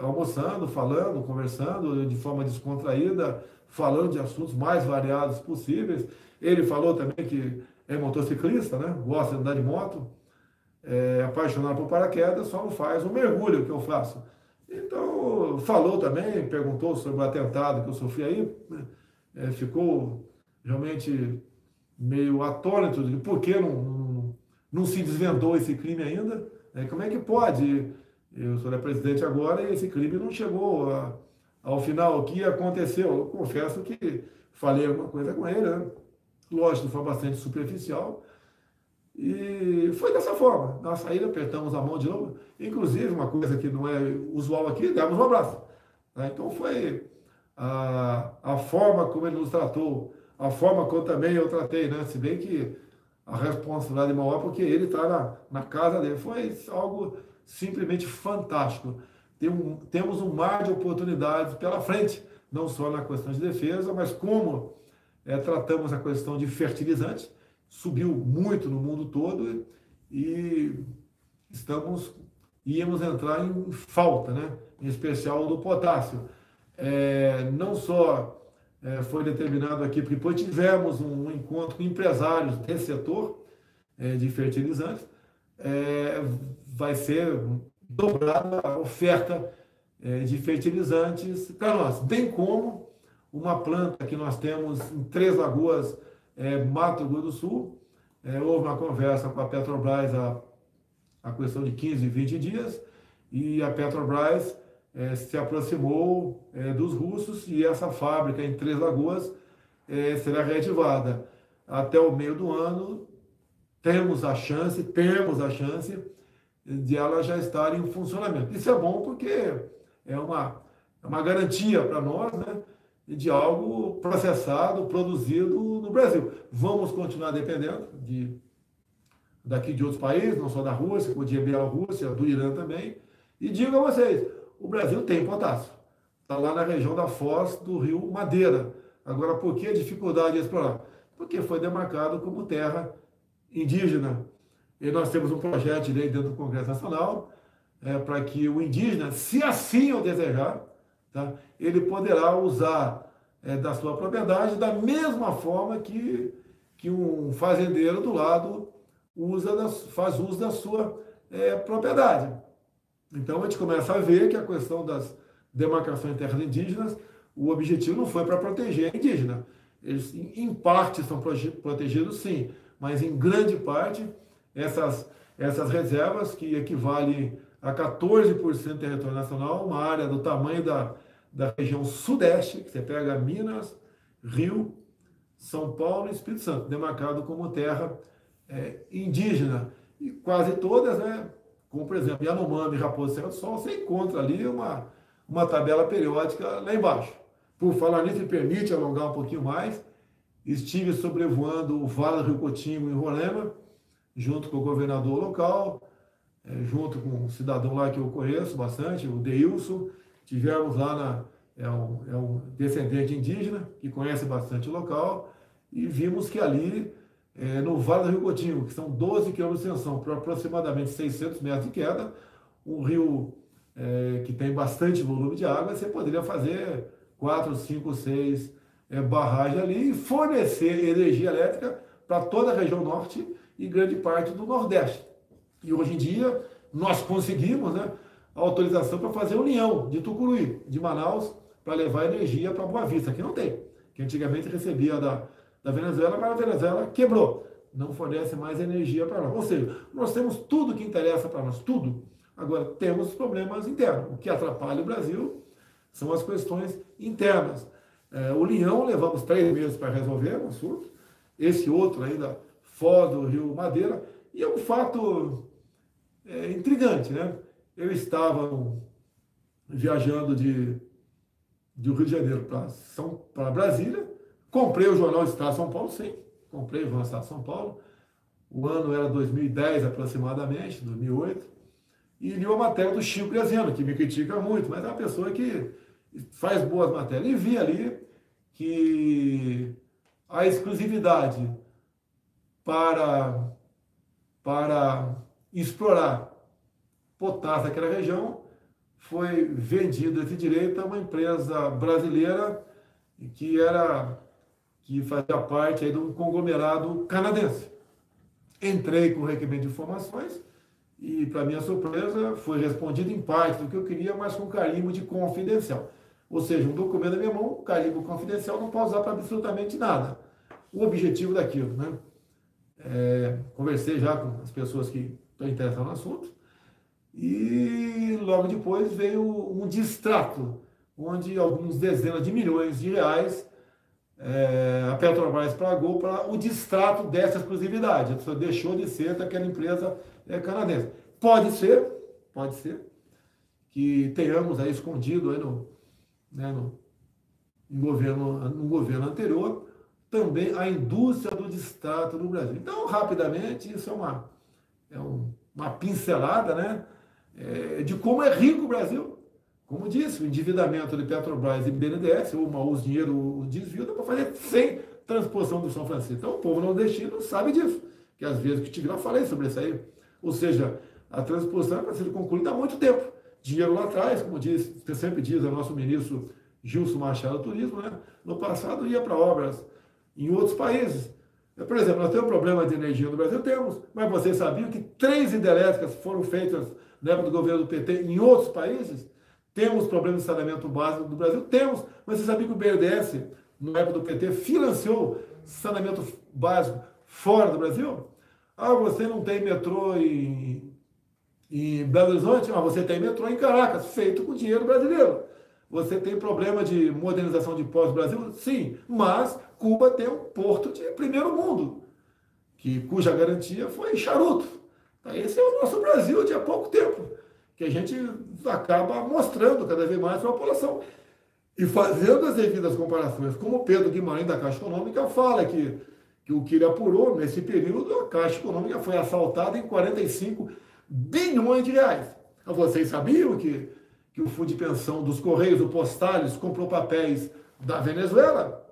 almoçando, falando, conversando de forma descontraída, falando de assuntos mais variados possíveis. Ele falou também que é motociclista, né, gosta de andar de moto, apaixonado por paraquedas, só não faz o mergulho que eu faço. Então, falou também, perguntou sobre o atentado que eu sofri aí, né? Ficou realmente meio atônito de por que não se desvendou esse crime ainda. Como é que pode? Eu sou presidente agora e esse crime não chegou ao final. O que aconteceu? Eu confesso que falei alguma coisa com ele, né? Lógico, foi bastante superficial. E foi dessa forma. Na saída, apertamos a mão de novo. Inclusive, uma coisa que não é usual aqui, demos um abraço. Tá? Então, foi a forma como ele nos tratou, a forma como também eu tratei, né? Se bem que a responsabilidade é maior porque ele está na casa dele. Foi algo simplesmente fantástico. Temos um mar de oportunidades pela frente, não só na questão de defesa, mas como tratamos a questão de fertilizantes. Subiu muito no mundo todo e íamos entrar em falta, né? Em especial do potássio. Não só foi determinado aqui, porque depois tivemos um encontro com empresários desse setor de fertilizantes, vai ser dobrada a oferta de fertilizantes para nós, bem como uma planta que nós temos em Três Lagoas, Mato Grosso do Sul. Houve uma conversa com a Petrobras a questão de 15, 20 dias, e a Petrobras se aproximou dos russos, e essa fábrica em Três Lagoas será reativada. Até o meio do ano, temos a chance de ela já estar em funcionamento. Isso é bom porque é uma garantia para nós, né, de algo processado, produzido no Brasil. Vamos continuar dependendo daqui de outros países, não só da Rússia, como de Bielorrússia, do Irã também. E digo a vocês, o Brasil tem potássio. Está lá na região da foz do rio Madeira. Agora, por que a dificuldade de explorar? Porque foi demarcado como terra indígena. E nós temos um projeto de lei dentro do Congresso Nacional para que o indígena, se assim o desejar, tá, ele poderá usar da sua propriedade da mesma forma que um fazendeiro do lado faz uso da sua propriedade. Então, a gente começa a ver que a questão das demarcações de terras indígenas, o objetivo não foi para proteger a indígena. Eles, em parte, são protegidos, sim, mas em grande parte, essas reservas, que equivalem a 14% do território nacional, uma área do tamanho da região sudeste, que você pega Minas, Rio, São Paulo e Espírito Santo, demarcado como terra indígena. E quase todas, né, como por exemplo, Yanomami, Raposa Serra do Sol, você encontra ali uma tabela periódica lá embaixo. Por falar nisso, me permite alongar um pouquinho mais, estive sobrevoando o Vale do Rio Cotinho em Roraima, junto com o governador local, junto com um cidadão lá que eu conheço bastante, o Deilson. Tivemos lá, é um descendente indígena, que conhece bastante o local, e vimos que ali, no Vale do Rio Cotinho, que são 12 quilômetros de extensão, por aproximadamente 600 metros de queda, um rio que tem bastante volume de água, você poderia fazer 4, 5, 6 barragens ali e fornecer energia elétrica para toda a região norte e grande parte do nordeste. E hoje em dia nós conseguimos, né, a autorização para fazer união de Tucuruí, de Manaus, para levar energia para Boa Vista, que não tem, que antigamente recebia da Venezuela, mas a Venezuela quebrou, não fornece mais energia para nós. Ou seja, nós temos tudo que interessa para nós, tudo. Agora, temos problemas internos. O que atrapalha o Brasil são as questões internas. O Leão, levamos 3 meses para resolver o assunto, esse outro ainda fora do Rio Madeira, e é um fato intrigante, né? Eu estava viajando do Rio de Janeiro para Brasília, comprei o jornal Estado de São Paulo, sim, comprei o jornal Estado de São Paulo, o ano era 2010 aproximadamente, 2008, e li uma matéria do Chico Graziano, que me critica muito, mas é uma pessoa que faz boas matérias, e vi ali que a exclusividade para explorar potássio naquela região foi vendido esse direito a uma empresa brasileira que fazia parte aí de um conglomerado canadense. Entrei com o requerimento de informações e, para minha surpresa, foi respondido em parte do que eu queria, mas com carimbo de confidencial. Ou seja, um documento na minha mão, carimbo confidencial, não posso usar para absolutamente nada. O objetivo daquilo, né? Conversei já com as pessoas que estão interessadas no assunto e logo depois veio um distrato, onde algumas dezenas de milhões de reais a Petrobras pagou para o distrato dessa exclusividade. A pessoa deixou de ser daquela empresa canadense. Pode ser que tenhamos aí escondido aí no governo anterior também a indústria do distrato no Brasil. Então, rapidamente, isso é uma pincelada, né, de como é rico o Brasil. Como disse, o endividamento de Petrobras e BNDES, o mau uso de dinheiro, o desvio, dá para fazer sem transposição do São Francisco. Então, o povo nordestino sabe disso, que às vezes que tive lá, falei sobre isso aí. Ou seja, a transposição é para ser concluída há muito tempo. Dinheiro lá atrás, como sempre diz o nosso ministro Gilson Machado do Turismo, né, no passado ia para obras em outros países. Por exemplo, nós temos um problema de energia no Brasil? Temos, mas vocês sabiam que 3 hidrelétricas foram feitas na época do governo do PT em outros países? Temos problemas de saneamento básico do Brasil? Temos, mas você sabia que o BNDES, na época do PT, financiou saneamento básico fora do Brasil? Ah, você não tem metrô em Belo Horizonte? Ah, você tem metrô em Caracas, feito com dinheiro brasileiro. Você tem problema de modernização de portos do Brasil? Sim, mas Cuba tem um porto de primeiro mundo, cuja garantia foi charuto. Esse é o nosso Brasil de há pouco tempo, que a gente acaba mostrando cada vez mais para a população. E fazendo as devidas comparações, como o Pedro Guimarães da Caixa Econômica fala que o que ele apurou nesse período, a Caixa Econômica foi assaltada em 45 bilhões de reais. Vocês sabiam que o Fundo de Pensão dos Correios, o Postales, comprou papéis da Venezuela?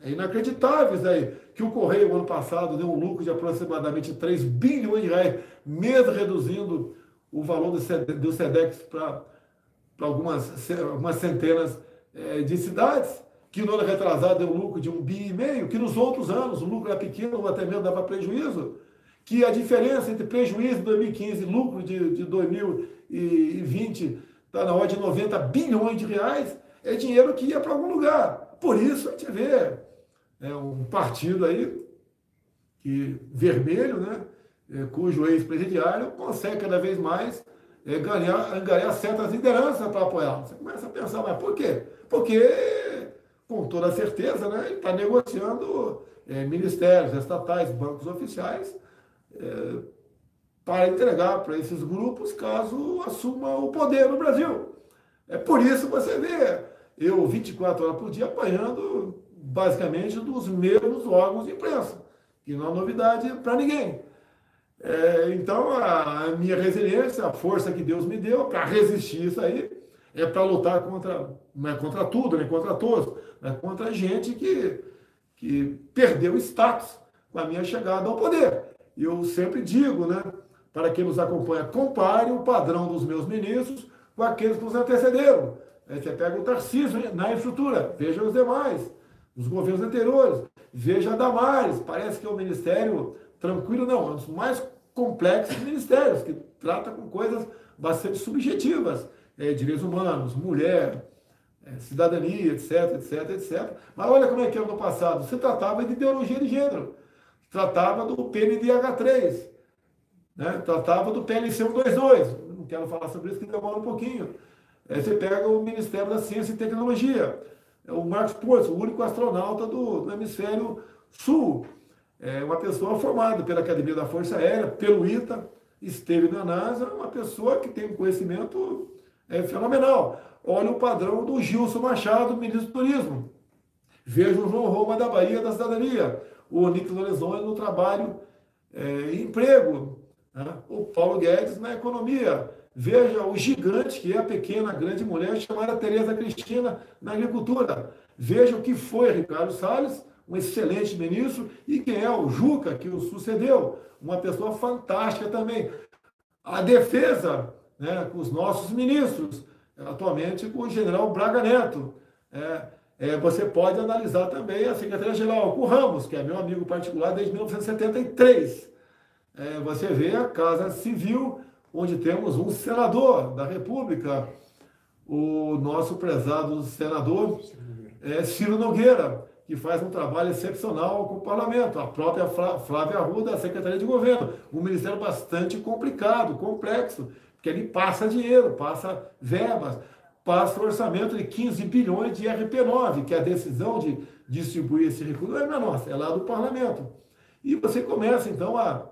É inacreditável isso aí. Que o Correio, ano passado, deu um lucro de aproximadamente 3 bilhões de reais, mesmo reduzindo o valor do SEDEX para algumas centenas de cidades, que no ano retrasado deu um lucro de 1,5 bilhão, que nos outros anos o lucro era pequeno ou até mesmo dava prejuízo, que a diferença entre prejuízo de 2015 e lucro de 2020 está na ordem de 90 bilhões de reais, é dinheiro que ia para algum lugar. Por isso a gente vê um partido aí, vermelho, né, cujo ex-presidiário consegue cada vez mais ganhar certas lideranças para apoiar. Você começa a pensar, mas por quê? Porque, com toda certeza, né, ele está negociando ministérios estatais, bancos oficiais, para entregar para esses grupos caso assuma o poder no Brasil. Por isso você vê eu 24 horas por dia apanhando basicamente dos mesmos órgãos de imprensa, que não é novidade para ninguém. Então, a minha resiliência, a força que Deus me deu para resistir isso aí, é para lutar contra, não é contra tudo, nem contra todos, é contra gente que perdeu status com a minha chegada ao poder. E eu sempre digo, né, para quem nos acompanha, compare o padrão dos meus ministros com aqueles que nos antecederam. Você pega o Tarcísio na infraestrutura, veja os demais, os governos anteriores, veja a Damares, parece que é um ministério tranquilo, não, é um dos mais complexos ministérios, que trata com coisas bastante subjetivas, direitos humanos, mulher, cidadania, etc, etc, etc. Mas olha como é que era no passado, se tratava de ideologia de gênero, tratava do PNDH3, né? Tratava do PLC 122, não quero falar sobre isso que demora um pouquinho. Você pega o Ministério da Ciência e Tecnologia, o Marcos Pontes, o único astronauta do hemisfério sul, uma pessoa formada pela Academia da Força Aérea, pelo ITA, esteve na NASA, uma pessoa que tem um conhecimento fenomenal. Olha o padrão do Gilson Machado, ministro do Turismo. Veja o João Roma da Bahia da Cidadania, o Nicolas Lorenzoni no trabalho e emprego, né? O Paulo Guedes na economia. Veja o gigante que é a pequena, grande mulher chamada Tereza Cristina na agricultura. Veja o que foi Ricardo Salles, um excelente ministro, e quem é o Juca, que o sucedeu, uma pessoa fantástica também. A defesa, né, com os nossos ministros, atualmente com o general Braga Neto. Você pode analisar também a Secretaria-Geral, com o Ramos, que é meu amigo particular desde 1973. Você vê a Casa Civil, onde temos um senador da República, o nosso prezado senador Ciro Nogueira, que faz um trabalho excepcional com o parlamento, a própria Flávia Arruda, da Secretaria de Governo, um ministério bastante complicado, complexo, porque ele passa dinheiro, passa verbas, passa orçamento de 15 bilhões de RP9, que é a decisão de distribuir esse recurso não é nossa, é lá do parlamento. E você começa, então, a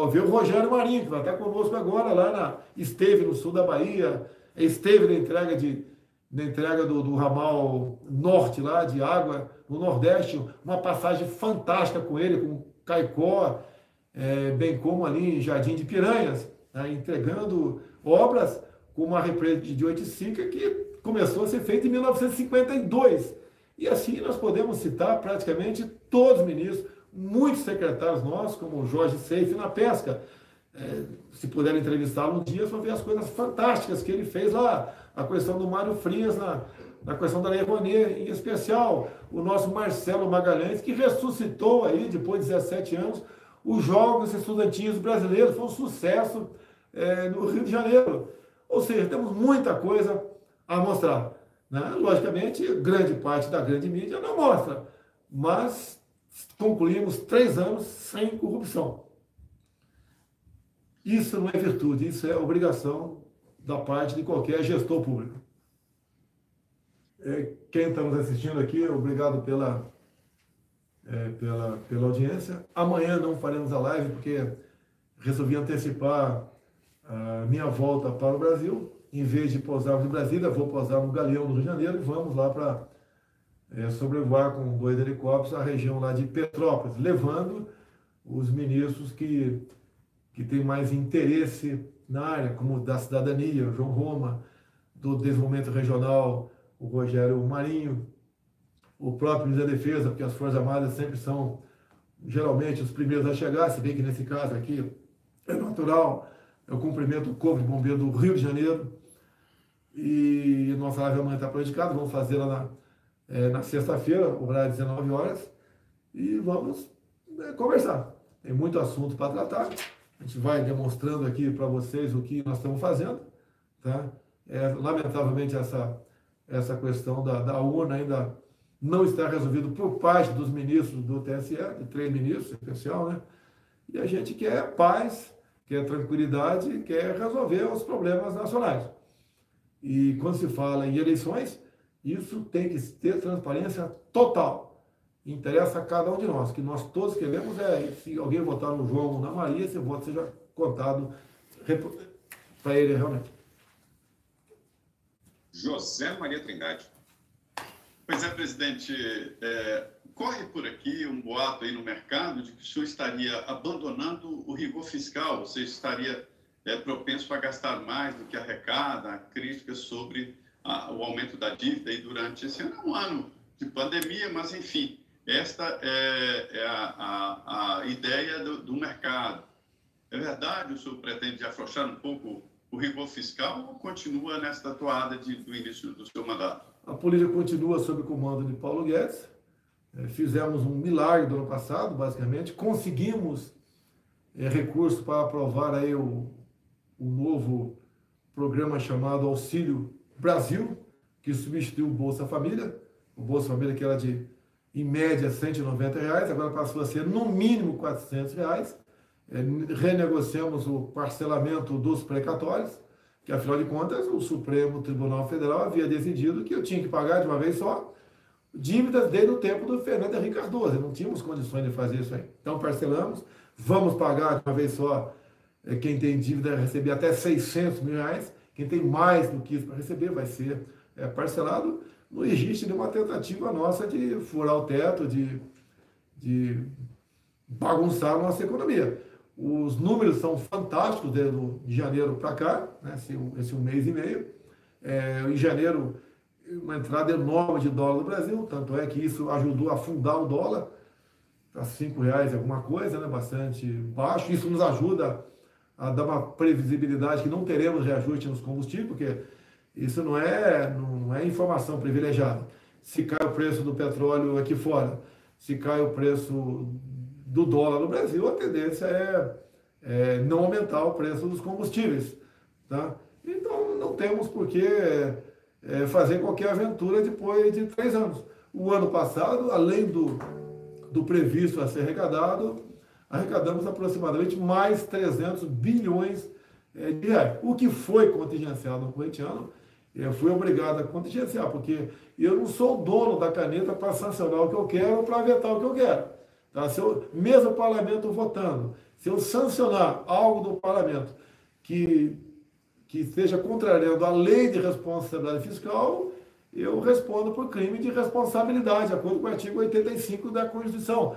ver o Rogério Marinho, que vai estar conosco agora, esteve no sul da Bahia, esteve na entrega do ramal norte lá, de água, no Nordeste, uma passagem fantástica com ele, com Caicó, bem como ali em Jardim de Piranhas, né, entregando obras com uma represa de Oiticica que começou a ser feita em 1952. E assim nós podemos citar praticamente todos os ministros, muitos secretários nossos, como o Jorge Seife na pesca. Se puder entrevistá-lo um dia, vocês vão ver as coisas fantásticas que ele fez lá. A questão do Mário Frias, na questão da Lei Rouanet, em especial. O nosso Marcelo Magalhães, que ressuscitou aí, depois de 17 anos, os Jogos Estudantis Brasileiros. Foi um sucesso no Rio de Janeiro. Ou seja, temos muita coisa a mostrar, né? Logicamente, grande parte da grande mídia não mostra, mas concluímos 3 anos sem corrupção. Isso não é virtude, isso é obrigação da parte de qualquer gestor público. Quem está nos assistindo aqui, obrigado pela audiência. Amanhã não faremos a live, porque resolvi antecipar a minha volta para o Brasil. Em vez de pousarmos em Brasília, vou pousar no Galeão, no Rio de Janeiro, e vamos lá para sobrevoar com 2 helicópteros a região lá de Petrópolis, levando os ministros que têm mais interesse na área, como da cidadania, o João Roma, do desenvolvimento regional, o Rogério Marinho, o próprio ministro da Defesa, porque as Forças Armadas sempre são, geralmente, os primeiros a chegar, se bem que nesse caso aqui é natural. Eu cumprimento o Corpo de Bombeiro do Rio de Janeiro, e nossa live amanhã está praticada, vamos fazer lá na sexta-feira, horário 19 horas, e vamos conversar. Tem muito assunto para tratar, a gente vai demonstrando aqui para vocês o que nós estamos fazendo, tá? Lamentavelmente essa questão da urna ainda não está resolvida por parte dos ministros do TSE, de 3 ministros, especial, né? E a gente quer paz, quer tranquilidade, quer resolver os problemas nacionais. E quando se fala em eleições, isso tem que ter transparência total. Interessa a cada um de nós. O que nós todos queremos se alguém votar no João ou na Maria, esse voto seja contado para ele realmente. José Maria Trindade. Pois é, presidente. corre por aqui um boato aí no mercado de que o senhor estaria abandonando o rigor fiscal, você estaria propenso a gastar mais do que arrecada, críticas sobre o aumento da dívida aí durante esse ano. É um ano de pandemia, mas, enfim, esta é a ideia do mercado. É verdade, o senhor pretende afrouxar um pouco o rigor fiscal ou continua nesta toada do início do seu mandato? A política continua sob o comando de Paulo Guedes. Fizemos um milagre do ano passado, basicamente. Conseguimos recursos para aprovar aí o novo programa chamado Auxílio Brasil, que substituiu o Bolsa Família. O Bolsa Família que era de, em média, R$190, agora passou a ser, no mínimo, R$400. Renegociamos o parcelamento dos precatórios, que, afinal de contas, o Supremo Tribunal Federal havia decidido que eu tinha que pagar de uma vez só dívidas desde o tempo do Fernando Henrique Cardoso. Não tínhamos condições de fazer isso aí. Então, parcelamos, vamos pagar de uma vez só. Quem tem dívida vai receber até R$600 mil. Quem tem mais do que isso para receber vai ser parcelado. Não existe nenhuma tentativa nossa de furar o teto, de bagunçar a nossa economia. Os números são fantásticos de janeiro para cá, né, esse um mês e meio. Em janeiro, uma entrada enorme de dólar no Brasil, tanto é que isso ajudou a afundar o dólar para R$5 alguma coisa, né, bastante baixo. Isso nos ajuda a dar uma previsibilidade que não teremos reajuste nos combustíveis, porque isso não é informação privilegiada. Se cai o preço do petróleo aqui fora, se cai o preço do dólar no Brasil, a tendência é não aumentar o preço dos combustíveis. Tá? Então, não temos por que fazer qualquer aventura depois de 3 anos. O ano passado, além do previsto a ser arrecadado, arrecadamos aproximadamente mais 300 bilhões de reais. O que foi contingenciado no corrente ano, eu fui obrigado a contingenciar, porque eu não sou dono da caneta para sancionar o que eu quero ou para vetar o que eu quero. Tá? Mesmo o parlamento votando, se eu sancionar algo do parlamento que esteja contrariando a lei de responsabilidade fiscal, eu respondo por crime de responsabilidade, de acordo com o artigo 85 da Constituição.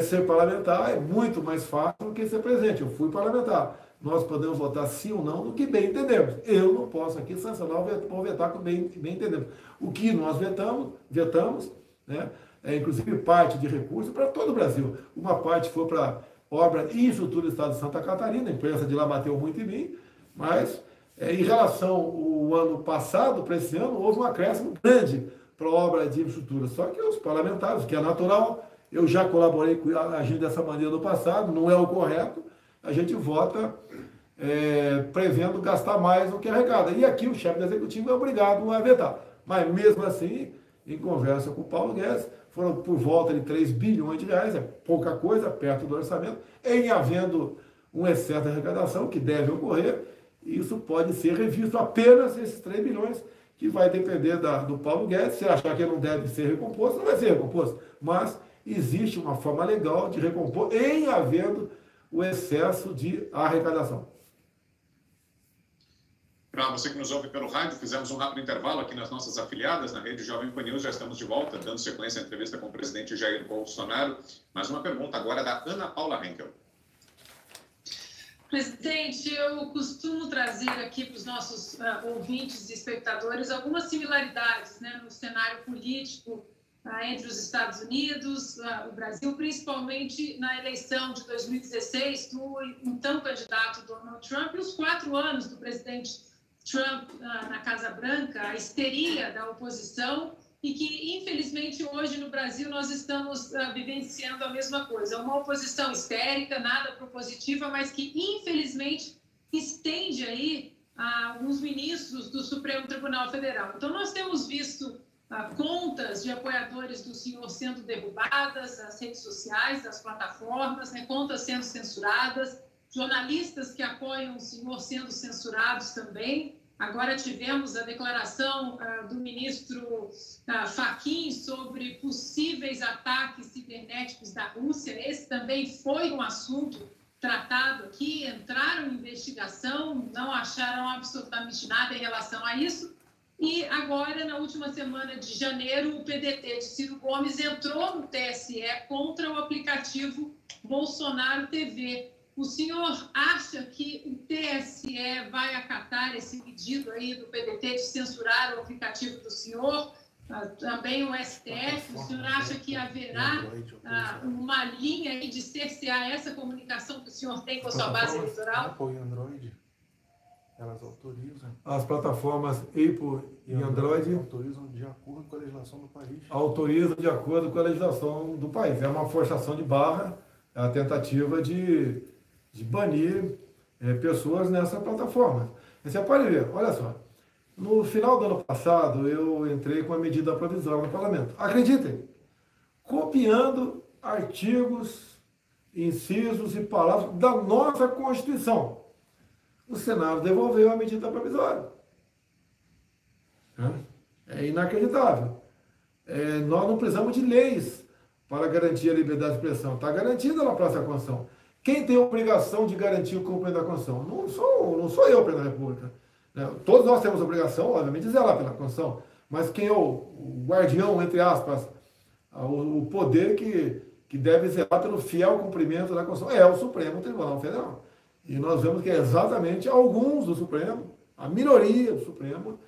Ser parlamentar é muito mais fácil do que ser presidente. Eu fui parlamentar. Nós podemos votar sim ou não no que bem entendemos. Eu não posso aqui sancionar ou vetar com bem entendemos. O que nós vetamos, né, inclusive parte de recursos para todo o Brasil. Uma parte foi para obra e infraestrutura do Estado de Santa Catarina, a imprensa de lá bateu muito em mim, mas em relação ao ano passado, para esse ano, houve um acréscimo grande para a obra de infraestrutura. Só que os parlamentares, que é natural, eu já colaborei agindo dessa maneira no passado, não é o correto, a gente vota prevendo gastar mais do que arrecada. E aqui o chefe do executivo é obrigado a vetar. Mas mesmo assim, em conversa com o Paulo Guedes, foram por volta de 3 bilhões de reais, é pouca coisa, perto do orçamento, em havendo um excesso de arrecadação, que deve ocorrer, isso pode ser revisto apenas esses 3 bilhões, que vai depender do Paulo Guedes. Se achar que ele não deve ser recomposto, não vai ser recomposto. Mas existe uma forma legal de recompor em havendo o excesso de arrecadação. Para você que nos ouve pelo rádio, fizemos um rápido intervalo aqui nas nossas afiliadas, na rede Jovem Pan News. Já estamos de volta, dando sequência à entrevista com o presidente Jair Bolsonaro. Mais uma pergunta agora da Ana Paula Henkel. Presidente, eu costumo trazer aqui para os nossos ouvintes e espectadores algumas similaridades, né, no cenário político entre os Estados Unidos, o Brasil, principalmente na eleição de 2016 do então candidato Donald Trump e os 4 anos do presidente Trump na Casa Branca, a histeria da oposição, e que, infelizmente, hoje no Brasil nós estamos vivenciando a mesma coisa. Uma oposição histérica, nada propositiva, mas que, infelizmente, estende aí a alguns ministros do Supremo Tribunal Federal. Então, nós temos visto contas de apoiadores do senhor sendo derrubadas, as redes sociais, das plataformas, né, contas sendo censuradas, jornalistas que apoiam o senhor sendo censurados também. Agora tivemos a declaração do ministro Fachin sobre possíveis ataques cibernéticos da Rússia. Esse também foi um assunto tratado aqui, entraram em investigação, não acharam absolutamente nada em relação a isso. E agora, na última semana de janeiro, o PDT de Ciro Gomes entrou no TSE contra o aplicativo Bolsonaro TV. O senhor acha que o TSE vai acatar esse pedido aí do PDT de censurar o aplicativo do senhor? Também o STF, o senhor acha que haverá uma linha aí de cercear essa comunicação que o senhor tem com a sua base eleitoral? Apple e Android, elas autorizam. As plataformas Apple e Android autorizam de acordo com a legislação do país. Autorizam de acordo com a legislação do país. É uma forçação de barra, é a tentativa de banir pessoas nessa plataforma. Você pode ver, olha só. No final do ano passado, eu entrei com a medida provisória no parlamento. Acreditem, copiando artigos, incisos e palavras da nossa Constituição. O Senado devolveu a medida provisória. É inacreditável. Nós não precisamos de leis para garantir a liberdade de expressão. Está garantida na própria Constituição. Quem tem a obrigação de garantir o cumprimento da Constituição? Não sou eu, presidente da República. Todos nós temos a obrigação, obviamente, de zelar pela Constituição, mas quem é o guardião, entre aspas, o poder que deve zelar pelo fiel cumprimento da Constituição é o Supremo Tribunal Federal. E nós vemos que é exatamente alguns do Supremo, a minoria do Supremo,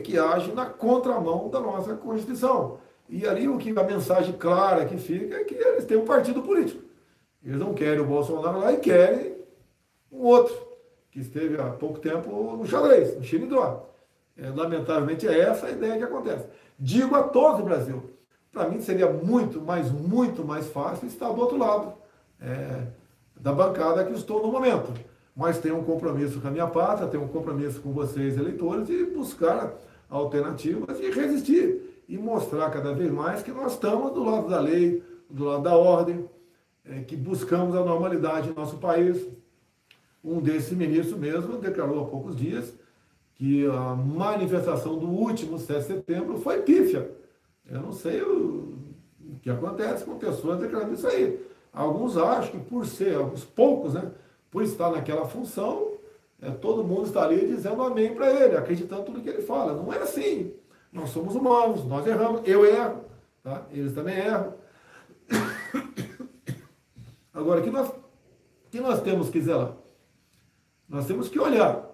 que age na contramão da nossa Constituição. E ali a mensagem clara que fica é que eles têm um partido político. Eles não querem o Bolsonaro lá e querem um outro, que esteve há pouco tempo no xadrez, no Xinidó. Lamentavelmente é essa a ideia que acontece. Digo a todos do Brasil, para mim seria muito mais fácil estar do outro lado da bancada que estou no momento. Mas tenho um compromisso com a minha pátria, tenho um compromisso com vocês, eleitores, de buscar alternativas e resistir. E mostrar cada vez mais que nós estamos do lado da lei, do lado da ordem, que buscamos a normalidade em nosso país. Um desses ministros mesmo declarou há poucos dias que a manifestação do último 7 de setembro foi pífia. Eu não sei o que acontece com pessoas declarando isso aí. Alguns acham que por ser, alguns poucos, por estar naquela função, todo mundo está ali dizendo amém para ele, acreditando em tudo que ele fala. Não é assim. Nós somos humanos, nós erramos, eu erro, tá? Eles também erram. Agora, o que nós temos que zelar? Nós temos que olhar.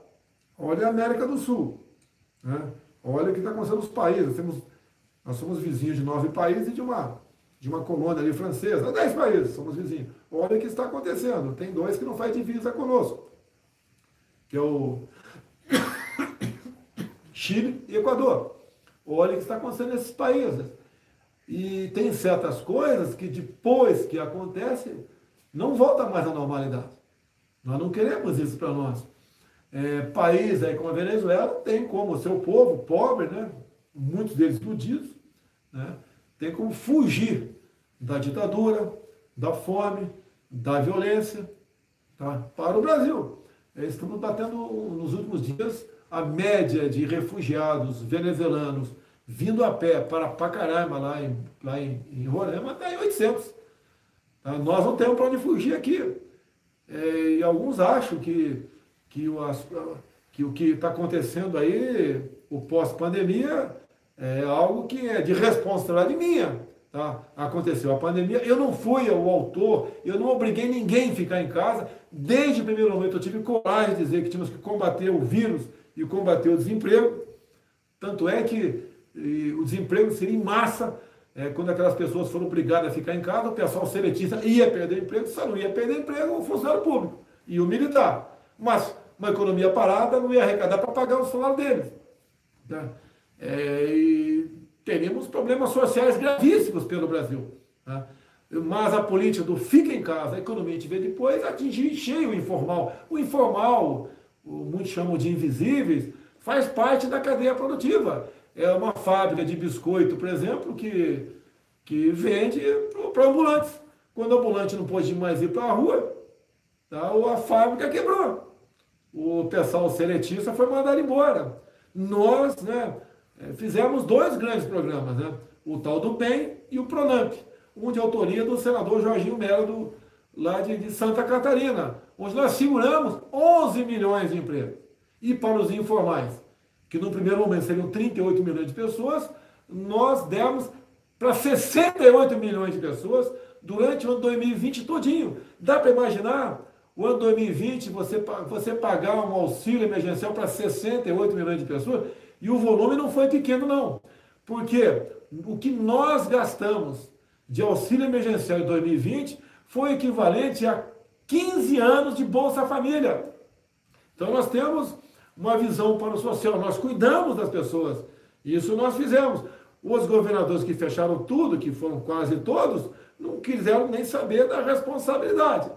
Olha a América do Sul. Olha o que está acontecendo nos países. Nós somos vizinhos de 9 países e de uma colônia ali francesa. 10 países somos vizinhos. Olha o que está acontecendo. Tem 2 que não faz divisa conosco. Que é o Chile e Equador. Olha o que está acontecendo nesses países. E tem certas coisas que depois que acontecem, não volta mais à normalidade. Nós não queremos isso para nós. País aí como a Venezuela tem como o seu povo pobre, muitos deles iludidos, tem como fugir da ditadura, da fome, da violência, para o Brasil. Estamos batendo nos últimos dias a média de refugiados venezuelanos vindo a pé para Pacaraima, lá em Roraima, está em 800. Nós não temos para onde fugir aqui. E alguns acham que o que está acontecendo aí, o pós-pandemia, é algo que é de responsabilidade minha. Aconteceu a pandemia, eu não fui o autor, eu não obriguei ninguém a ficar em casa. Desde o primeiro momento eu tive coragem de dizer que tínhamos que combater o vírus e combater o desemprego. Tanto é que o desemprego seria em massa. Quando aquelas pessoas foram obrigadas a ficar em casa, o pessoal seletista ia perder emprego, só não ia perder emprego o funcionário público e o militar. Mas uma economia parada não ia arrecadar para pagar o salário deles. E teríamos problemas sociais gravíssimos pelo Brasil. Mas a política do fica em casa, a economia a gente vê depois, atingir em cheio o informal. O informal, muitos chamam de invisíveis, faz parte da cadeia produtiva. É uma fábrica de biscoito, por exemplo, que vende para ambulantes. Quando o ambulante não pôde mais ir para a rua, a fábrica quebrou. O pessoal seletista foi mandado embora. Nós fizemos 2 grandes programas, o tal do BEM e o PRONAMP, um de autoria do senador Jorginho Melo, lá de Santa Catarina, onde nós seguramos 11 milhões de empregos. E para os informais, que no primeiro momento seriam 38 milhões de pessoas, nós demos para 68 milhões de pessoas durante o ano 2020 todinho. Dá para imaginar o ano 2020 você pagar um auxílio emergencial para 68 milhões de pessoas? E o volume não foi pequeno, não. Porque o que nós gastamos de auxílio emergencial em 2020 foi equivalente a 15 anos de Bolsa Família. Então nós temos uma visão para o social, nós cuidamos das pessoas. Isso nós fizemos. Os governadores que fecharam tudo, que foram quase todos, não quiseram nem saber da responsabilidade.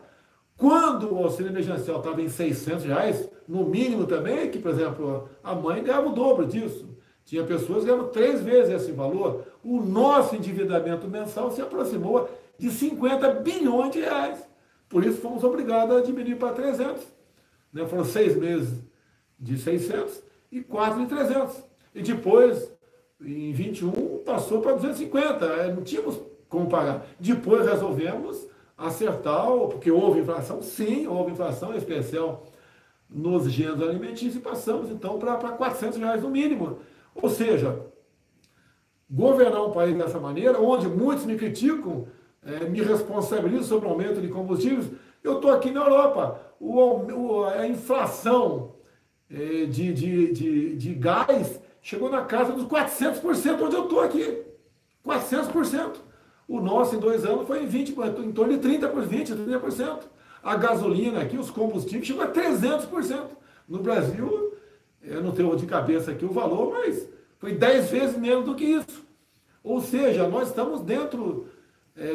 Quando o auxílio emergencial estava em R$600, no mínimo também, que, por exemplo, a mãe ganhava o dobro disso. Tinha pessoas que ganhavam 3 vezes esse valor. O nosso endividamento mensal se aproximou de 50 bilhões de reais. Por isso fomos obrigados a diminuir para 300. Né? Foram 6 meses de 600 e 4 de 300. E depois, em 21, passou para 250. Não tínhamos como pagar. Depois resolvemos acertar, porque houve inflação, sim, houve inflação, em especial nos gêneros alimentícios, e passamos então para R$400 no mínimo. Ou seja, governar um país dessa maneira, onde muitos me criticam, me responsabilizam sobre o aumento de combustíveis, eu estou aqui na Europa, a inflação de gás chegou na casa dos 400%, onde eu estou aqui, 400%. O nosso, em 2 anos, foi em torno de 30%. A gasolina aqui, os combustíveis, chegou a 300%. No Brasil, eu não tenho de cabeça aqui o valor, mas foi 10 vezes menos do que isso. Ou seja, nós estamos dentro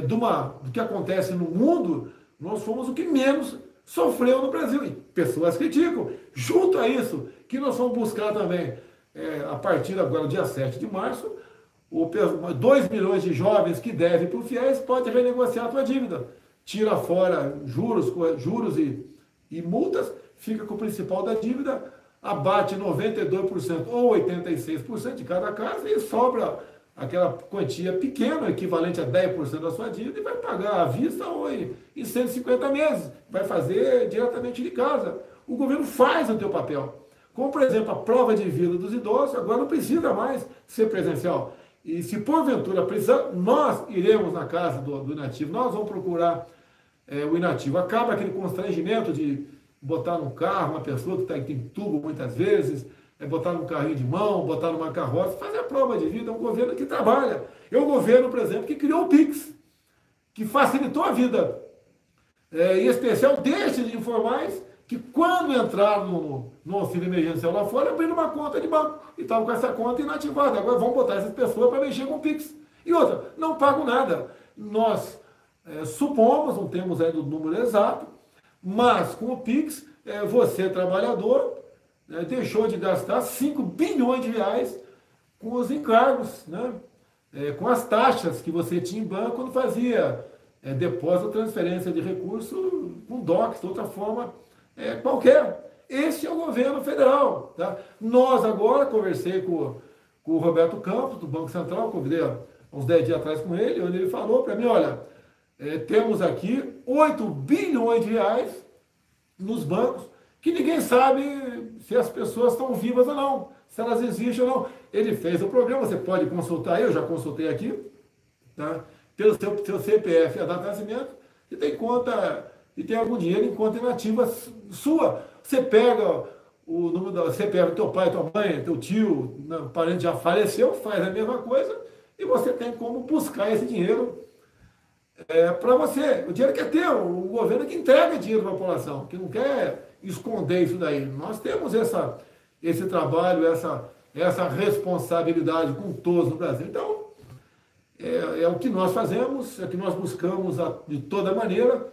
do que acontece no mundo, nós fomos o que menos sofreu no Brasil. E pessoas criticam. Junto a isso, que nós vamos buscar também, a partir agora, dia 7 de março, 2 milhões de jovens que devem para o FIES pode renegociar a sua dívida. Tira fora juros e multas, fica com o principal da dívida, abate 92% ou 86% de cada casa e sobra aquela quantia pequena, equivalente a 10% da sua dívida, e vai pagar à vista ou em 150 meses. Vai fazer diretamente de casa. O governo faz o teu papel. Como, por exemplo, a prova de vida dos idosos, agora não precisa mais ser presencial. E se porventura precisar, nós iremos na casa do inativo, nós vamos procurar o inativo. Acaba aquele constrangimento de botar num carro uma pessoa que tem tubo muitas vezes, botar num carrinho de mão, botar numa carroça, fazer a prova de vida. É um governo que trabalha. É um governo, por exemplo, que criou o Pix, que facilitou a vida, em especial destes informais, que quando entraram no auxílio emergencial lá fora, abriram uma conta de banco e estavam com essa conta inativada. Agora vão botar essas pessoas para mexer com o Pix. E outra, não pagam nada. Nós supomos, não temos ainda o número exato, mas com o Pix, você, trabalhador, deixou de gastar 5 bilhões de reais com os encargos, né? Com as taxas que você tinha em banco quando fazia depósito ou transferência de recurso com DOCS, de outra forma qualquer. Esse é o governo federal. Tá? Nós agora, conversei com o Roberto Campos, do Banco Central, convidei uns 10 dias atrás com ele, onde ele falou para mim, olha, temos aqui 8 bilhões de reais nos bancos, que ninguém sabe se as pessoas estão vivas ou não, se elas existem ou não. Ele fez o programa, você pode consultar, eu já consultei aqui, tá? Pelo seu CPF, a data de nascimento, e tem conta, e tem algum dinheiro em conta inativa sua. Você pega o número da CPF do teu pai, tua mãe, teu tio, o parente já faleceu, faz a mesma coisa, e você tem como buscar esse dinheiro para você. O dinheiro que é teu, o governo que entrega dinheiro para a população, que não quer esconder isso daí. Nós temos esse trabalho, essa responsabilidade com todos no Brasil. Então, é o que nós fazemos, é o que nós buscamos de toda maneira,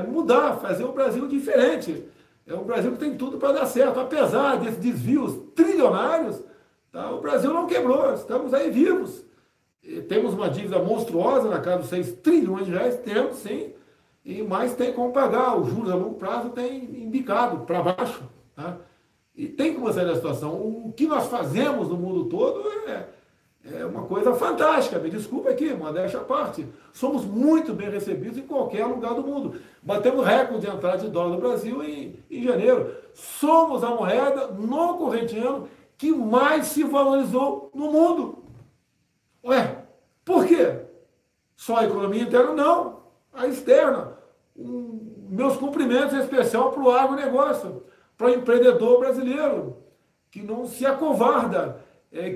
mudar, fazer um Brasil diferente. É um Brasil que tem tudo para dar certo. Apesar desses desvios trilionários, tá, o Brasil não quebrou, estamos aí vivos. Temos uma dívida monstruosa na casa dos 6 trilhões de reais, temos sim, mas tem como pagar. Os juros a longo prazo tem indicado para baixo. Tá? E tem como sair da situação. O que nós fazemos no mundo todo é uma coisa fantástica. Me desculpa aqui, modéstia à parte. Somos muito bem recebidos em qualquer lugar do mundo. Batemos recorde de entrada de dólar no Brasil em janeiro. Somos a moeda no corrente ano que mais se valorizou no mundo. Ué, por quê? Só a economia interna? Não, a externa. Meus cumprimentos em especial para o agronegócio, para o empreendedor brasileiro, que não se acovarda,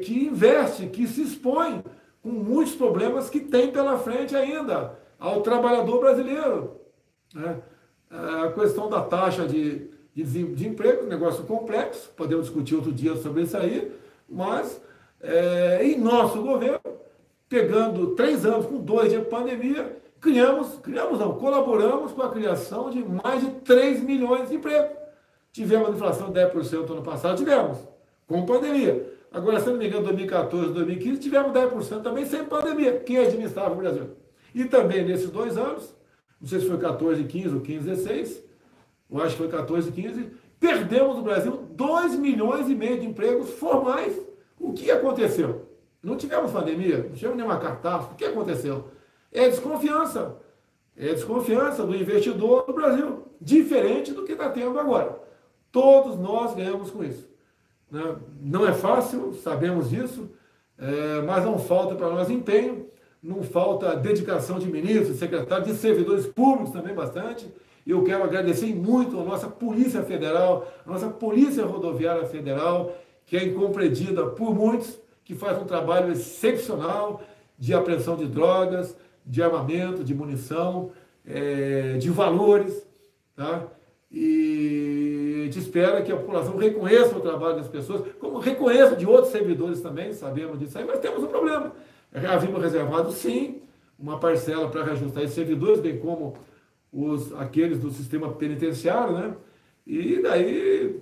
que investe, que se expõe com muitos problemas que tem pela frente ainda, ao trabalhador brasileiro. Né? A questão da taxa de desemprego, negócio complexo, podemos discutir outro dia sobre isso aí, mas em nosso governo, pegando 3 anos com 2 de pandemia, colaboramos com a criação de mais de 3 milhões de empregos. Tivemos a inflação de 10% no ano passado, tivemos, com pandemia. Agora, se não me engano, 2014, 2015, tivemos 10% também sem pandemia. Quem administrava o Brasil? E também nesses 2 anos, não sei se foi 14, 15 ou 15, 16, eu acho que foi 14, 15, perdemos no Brasil 2 milhões e meio de empregos formais. O que aconteceu? Não tivemos pandemia, não tivemos nenhuma catástrofe. O que aconteceu? É desconfiança. É desconfiança do investidor do Brasil. Diferente do que está tendo agora. Todos nós ganhamos com isso. Né? Não é fácil, sabemos disso, mas não falta para nós empenho, não falta dedicação de ministros, secretários, de servidores públicos também bastante. Eu quero agradecer muito a nossa Polícia Federal, a nossa Polícia Rodoviária Federal, que é incompreendida por muitos, que faz um trabalho excepcional de apreensão de drogas, de armamento, de munição, de valores, tá? E a gente espera que a população reconheça o trabalho das pessoas, como reconheça de outros servidores também, sabemos disso aí, mas temos um problema. Havíamos reservado, sim, uma parcela para reajustar esses servidores, bem como aqueles do sistema penitenciário, né? E daí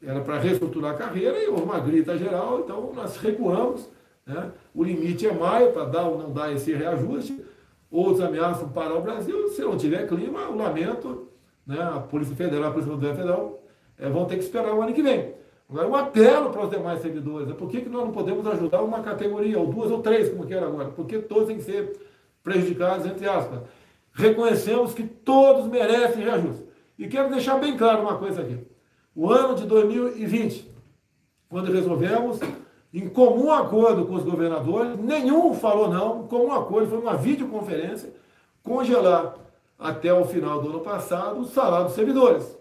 era para reestruturar a carreira e houve uma grita geral, então nós recuamos, né? O limite é maio para dar ou não dar esse reajuste. Outros ameaçam parar o Brasil, se não tiver clima, eu lamento, né? A Polícia Federal, a Polícia Rodoviária Federal vão ter que esperar o ano que vem. Agora, um apelo para os demais servidores, né? Por que nós não podemos ajudar uma categoria, ou 2 ou 3, como quer agora? Porque todos têm que ser prejudicados, entre aspas. Reconhecemos que todos merecem reajuste. E quero deixar bem claro uma coisa aqui. O ano de 2020, quando resolvemos, em comum acordo com os governadores, nenhum falou não, em comum acordo, foi uma videoconferência, congelar até o final do ano passado o salário dos servidores.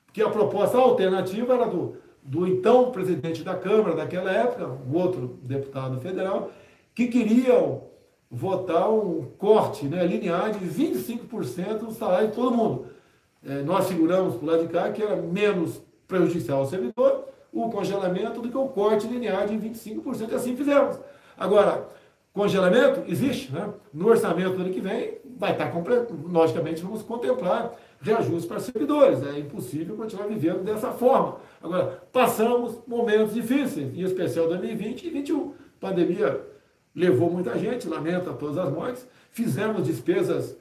Porque a proposta alternativa era do então presidente da Câmara daquela época, o outro deputado federal, que queriam votar um corte, né, linear de 25% do salário de todo mundo. Nós seguramos por lá de cá que era menos prejudicial ao servidor o congelamento do que o corte linear de 25%, e assim fizemos. Agora, congelamento existe, né? No orçamento do ano que vem vai estar completo, logicamente vamos contemplar reajustes para servidores, é impossível continuar vivendo dessa forma. Agora, passamos momentos difíceis, em especial 2020 e 2021. A pandemia levou muita gente, lamenta todas as mortes, fizemos despesas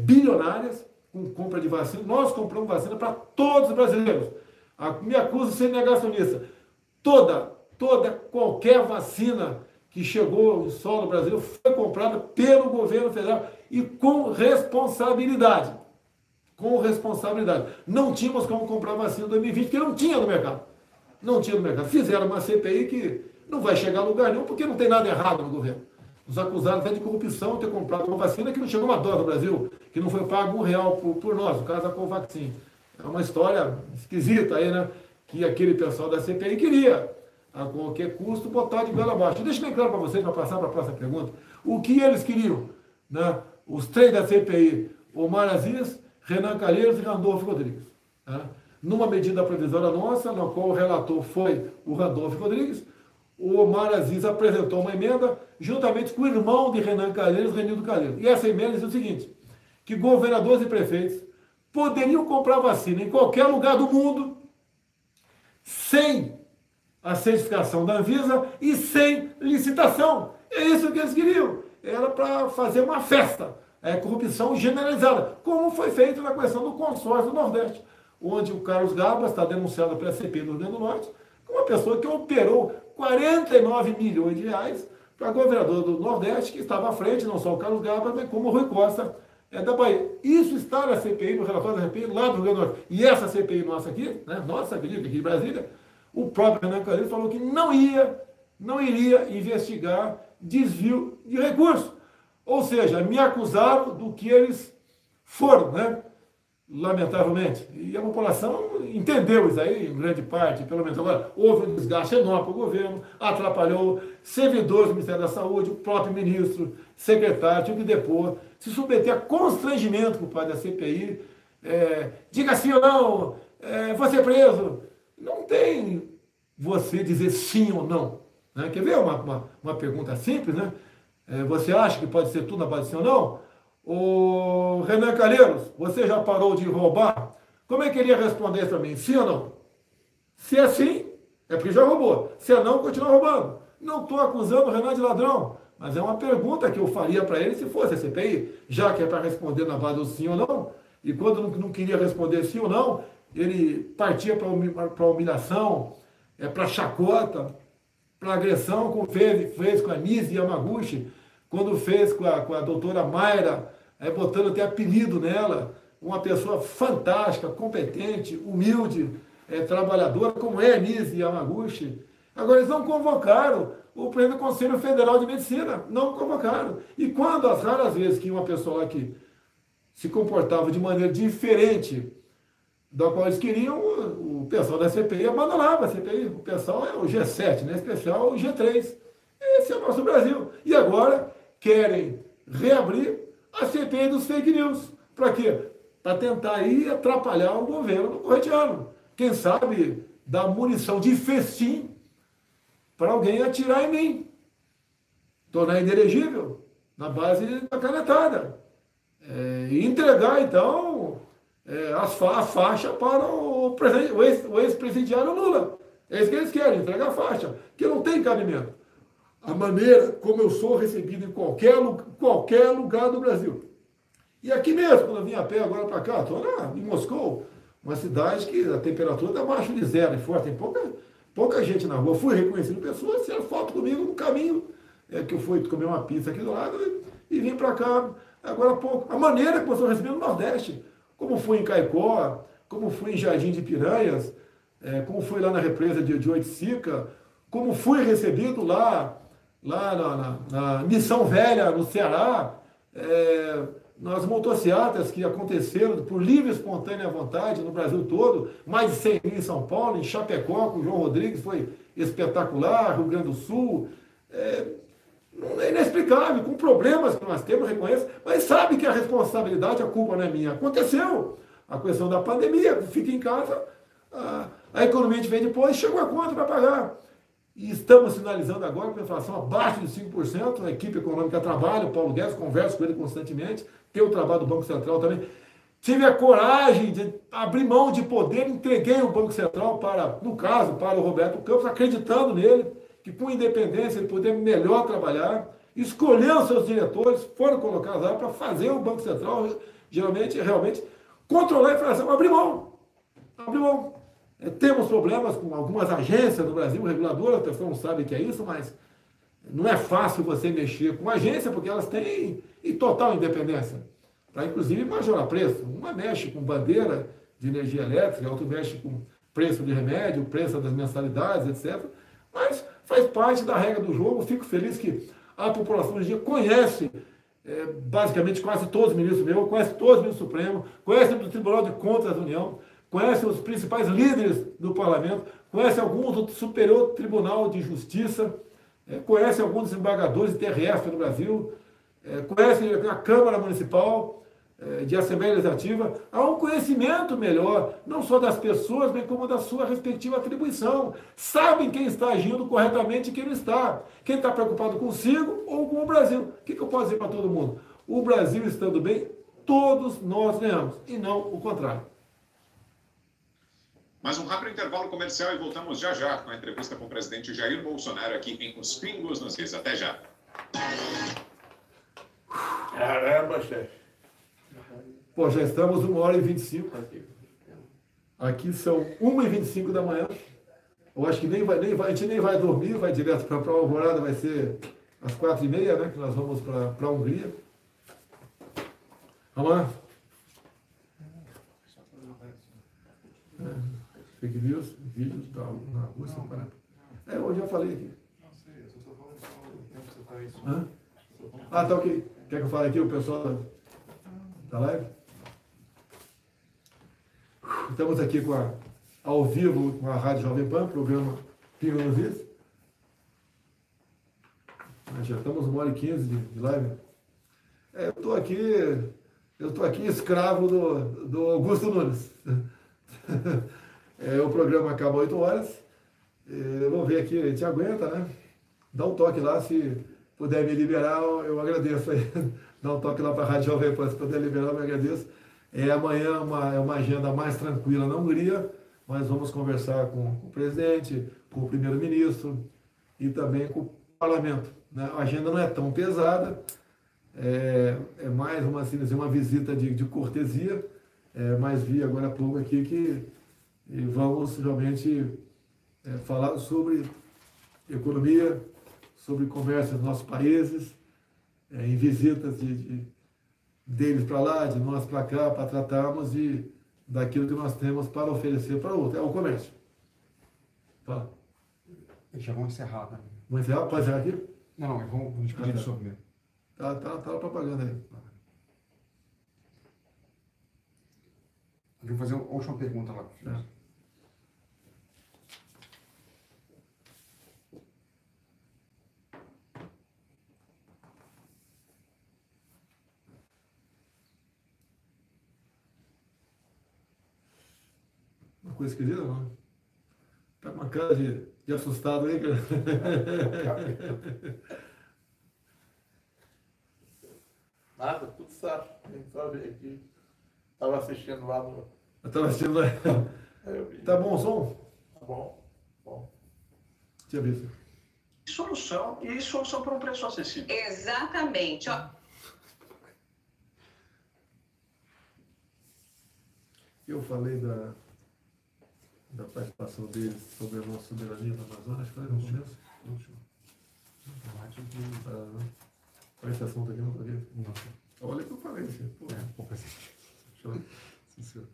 bilionárias com compra de vacina, nós compramos vacina para todos os brasileiros. Me acuso de ser negacionista. Qualquer vacina que chegou em solo brasileiro foi comprada pelo governo federal e com responsabilidade. Com responsabilidade. Não tínhamos como comprar vacina em 2020, porque não tinha no mercado. Não tinha no mercado. Fizeram uma CPI que não vai chegar a lugar nenhum, porque não tem nada errado no governo. Nos acusaram até de corrupção, ter comprado uma vacina que não chegou uma dose no Brasil, que não foi pago R$1 por nós, no caso da Covaxin. É uma história esquisita aí, né? Que aquele pessoal da CPI queria, a qualquer custo, botar de goela abaixo. Deixa bem claro para vocês, para passar para a próxima pergunta, o que eles queriam, né? Os 3 da CPI, Omar Aziz, Renan Calheiros e Randolfo Rodrigues. Né? Numa medida provisória nossa, na qual o relator foi o Randolfo Rodrigues, o Omar Aziz apresentou uma emenda juntamente com o irmão de Renan Calheiros, Renildo Calheiros. E essa emenda diz o seguinte, que governadores e prefeitos poderiam comprar vacina em qualquer lugar do mundo sem a certificação da Anvisa e sem licitação. É isso que eles queriam. Era para fazer uma festa. Corrupção generalizada, como foi feito na questão do consórcio do Nordeste, onde o Carlos Gabas está denunciado pela CPI do Rio Grande do Norte, como uma pessoa que operou 49 milhões de reais para governador do Nordeste, que estava à frente, não só o Carlos Gabas, mas como o Rui Costa, da Bahia. Isso está na CPI, no relatório da CPI, lá do Rio Grande do Norte. E essa CPI nossa aqui, né, nossa, acredito, aqui em Brasília, O próprio Renan Calheiros falou que não iria investigar desvio de recursos. Ou seja, me acusaram do que eles foram, né? Lamentavelmente. E a população entendeu isso aí, em grande parte, pelo menos agora. Houve um desgaste enorme para o governo, atrapalhou servidores do Ministério da Saúde, o próprio ministro, secretário, tinha que depor, se submeter a constrangimento por parte da CPI. Diga sim ou não, vou ser preso. Não tem você dizer sim ou não. Né? Quer ver uma pergunta simples, né? Você acha que pode ser tudo na base de sim ou não? O Renan Calheiros, você já parou de roubar? Como é que ele ia responder para mim? Sim ou não? Se é sim, é porque já roubou. Se é não, continua roubando. Não estou acusando o Renan de ladrão, mas é uma pergunta que eu faria para ele se fosse a CPI, já que é para responder na base do sim ou não. E quando não queria responder sim ou não, ele partia para humilhação, para chacota, para agressão, como fez com a Nise Yamaguchi, quando fez com a doutora Mayra, botando até apelido nela, uma pessoa fantástica, competente, humilde, trabalhadora, como é a Nise Yamaguchi. Agora, eles não convocaram o presidente do Conselho Federal de Medicina, não convocaram. E quando, as raras vezes que uma pessoa lá que se comportava de maneira diferente da qual eles queriam, o pessoal da CPI abandonava a CPI. O pessoal é o G7, né? Especial o G3. Esse é o nosso Brasil. E agora querem reabrir a CPI dos fake news. Para quê? Para tentar aí atrapalhar o governo do corretiano. Quem sabe dar munição de festim para alguém atirar em mim. Tornar inelegível na base da canetada. E entregar, então, a faixa para o ex-presidiário Lula. É isso que eles querem, entregar a faixa, que não tem cabimento. A maneira como eu sou recebido em qualquer lugar do Brasil. E aqui mesmo, quando eu vim a pé agora para cá, estou lá em Moscou, uma cidade que a temperatura está abaixo de zero e forte, tem pouca gente na rua. Fui reconhecendo pessoas, tiraram foto comigo no caminho, que eu fui comer uma pizza aqui do lado e vim para cá agora há pouco. A maneira que eu sou recebido no Nordeste, como fui em Caicó, como fui em Jardim de Piranhas, como fui lá na represa de Oiticica, como fui recebido lá na Missão Velha, no Ceará, nas motocicletas que aconteceram por livre e espontânea vontade no Brasil todo, mais de 100 mil em São Paulo, em Chapecó, com o João Rodrigues, foi espetacular, Rio Grande do Sul. É inexplicável, com problemas que nós temos, reconheço, mas sabe que a responsabilidade, a culpa não é minha. Aconteceu a questão da pandemia, fica em casa, a economia vem depois, chegou a conta para pagar. E estamos sinalizando agora com a inflação abaixo de 5%, a equipe econômica trabalha, o Paulo Guedes, converso com ele constantemente, tem o trabalho do Banco Central também. Tive a coragem de abrir mão de poder, entreguei o Banco Central no caso, para o Roberto Campos, acreditando nele, que com independência ele poderia melhor trabalhar, escolheu seus diretores, foram colocados lá para fazer o Banco Central, realmente, controlar a inflação, abrir mão. Temos problemas com algumas agências do Brasil, reguladoras, a pessoa não sabe o que é isso, mas não é fácil você mexer com agência, porque elas têm total independência, para inclusive majorar preço. Uma mexe com bandeira de energia elétrica, a outra mexe com preço de remédio, preço das mensalidades, etc. Mas faz parte da regra do jogo. Fico feliz que a população hoje em dia conhece basicamente quase todos os ministros meus, conhece todos os ministros supremos, conhece o Tribunal de Contas da União, conhece os principais líderes do parlamento, conhece alguns do Superior Tribunal de Justiça, conhece alguns desembargadores de TRF no Brasil, conhece a Câmara Municipal de Assembleia Legislativa. Há um conhecimento melhor, não só das pessoas, bem como da sua respectiva atribuição. Sabem quem está agindo corretamente e quem não está. Quem está preocupado consigo ou com o Brasil. O que eu posso dizer para todo mundo? O Brasil estando bem, todos nós ganhamos, e não o contrário. Mais um rápido intervalo comercial e voltamos já com a entrevista com o presidente Jair Bolsonaro aqui em Os Pingos nos Is. Até já. Caramba, chefe. Pô, já estamos 1h25 aqui. Aqui são 1h25 da manhã. Eu acho que a gente nem vai dormir, vai direto para a Alvorada, vai ser às 4h30, né? Que nós vamos para a Hungria. Vamos lá? fake news, vídeos na Rússia. Eu já falei aqui. Não sei, eu só estou falando do tempo que você está isso. Ah, tá ok. Quer que eu fale aqui, o pessoal da live? Estamos aqui ao vivo com a Rádio Jovem Pan, programa Pingo nos Is. Já estamos 1h15 de live. Eu estou aqui escravo do Augusto Nunes. O programa acaba 8 horas. Vamos ver aqui, a gente aguenta, né? Dá um toque lá, se puder me liberar, eu agradeço aí. Dá um toque lá para a Rádio Jovem Pan, se puder liberar, eu me agradeço. Amanhã é uma agenda mais tranquila na Hungria, mas vamos conversar com o presidente, com o primeiro-ministro e também com o parlamento, né? A agenda não é tão pesada, é mais uma visita de cortesia, mas vi agora há pouco aqui que vamos realmente falar sobre economia, sobre comércio dos nossos países, em visitas deles para lá, de nós para cá, para tratarmos daquilo que nós temos para oferecer para o outro. É o comércio. Fala. Já vamos encerrar, né? Vamos encerrar? Pode encerrar aqui? Não, vamos despedir do senhor primeiro. Tá a propaganda aí. Vou fazer uma última pergunta lá. Uma coisa esquisita, não? Tá com uma cara de assustado aí, cara. Nada, tudo certo. Tem só ver aqui. Estava assistindo lá no. Eu estava assistindo lá. Tá bom o som? Tá bom. Bom. Tinha visto. Solução por um preço acessível. Exatamente. Ó. Eu falei da participação deles sobre a nossa soberania na Amazônia, acho que falei no começo. Esse assunto aqui não estou aqui. Olha o que eu falei, assim. Pô. Sim, senhor.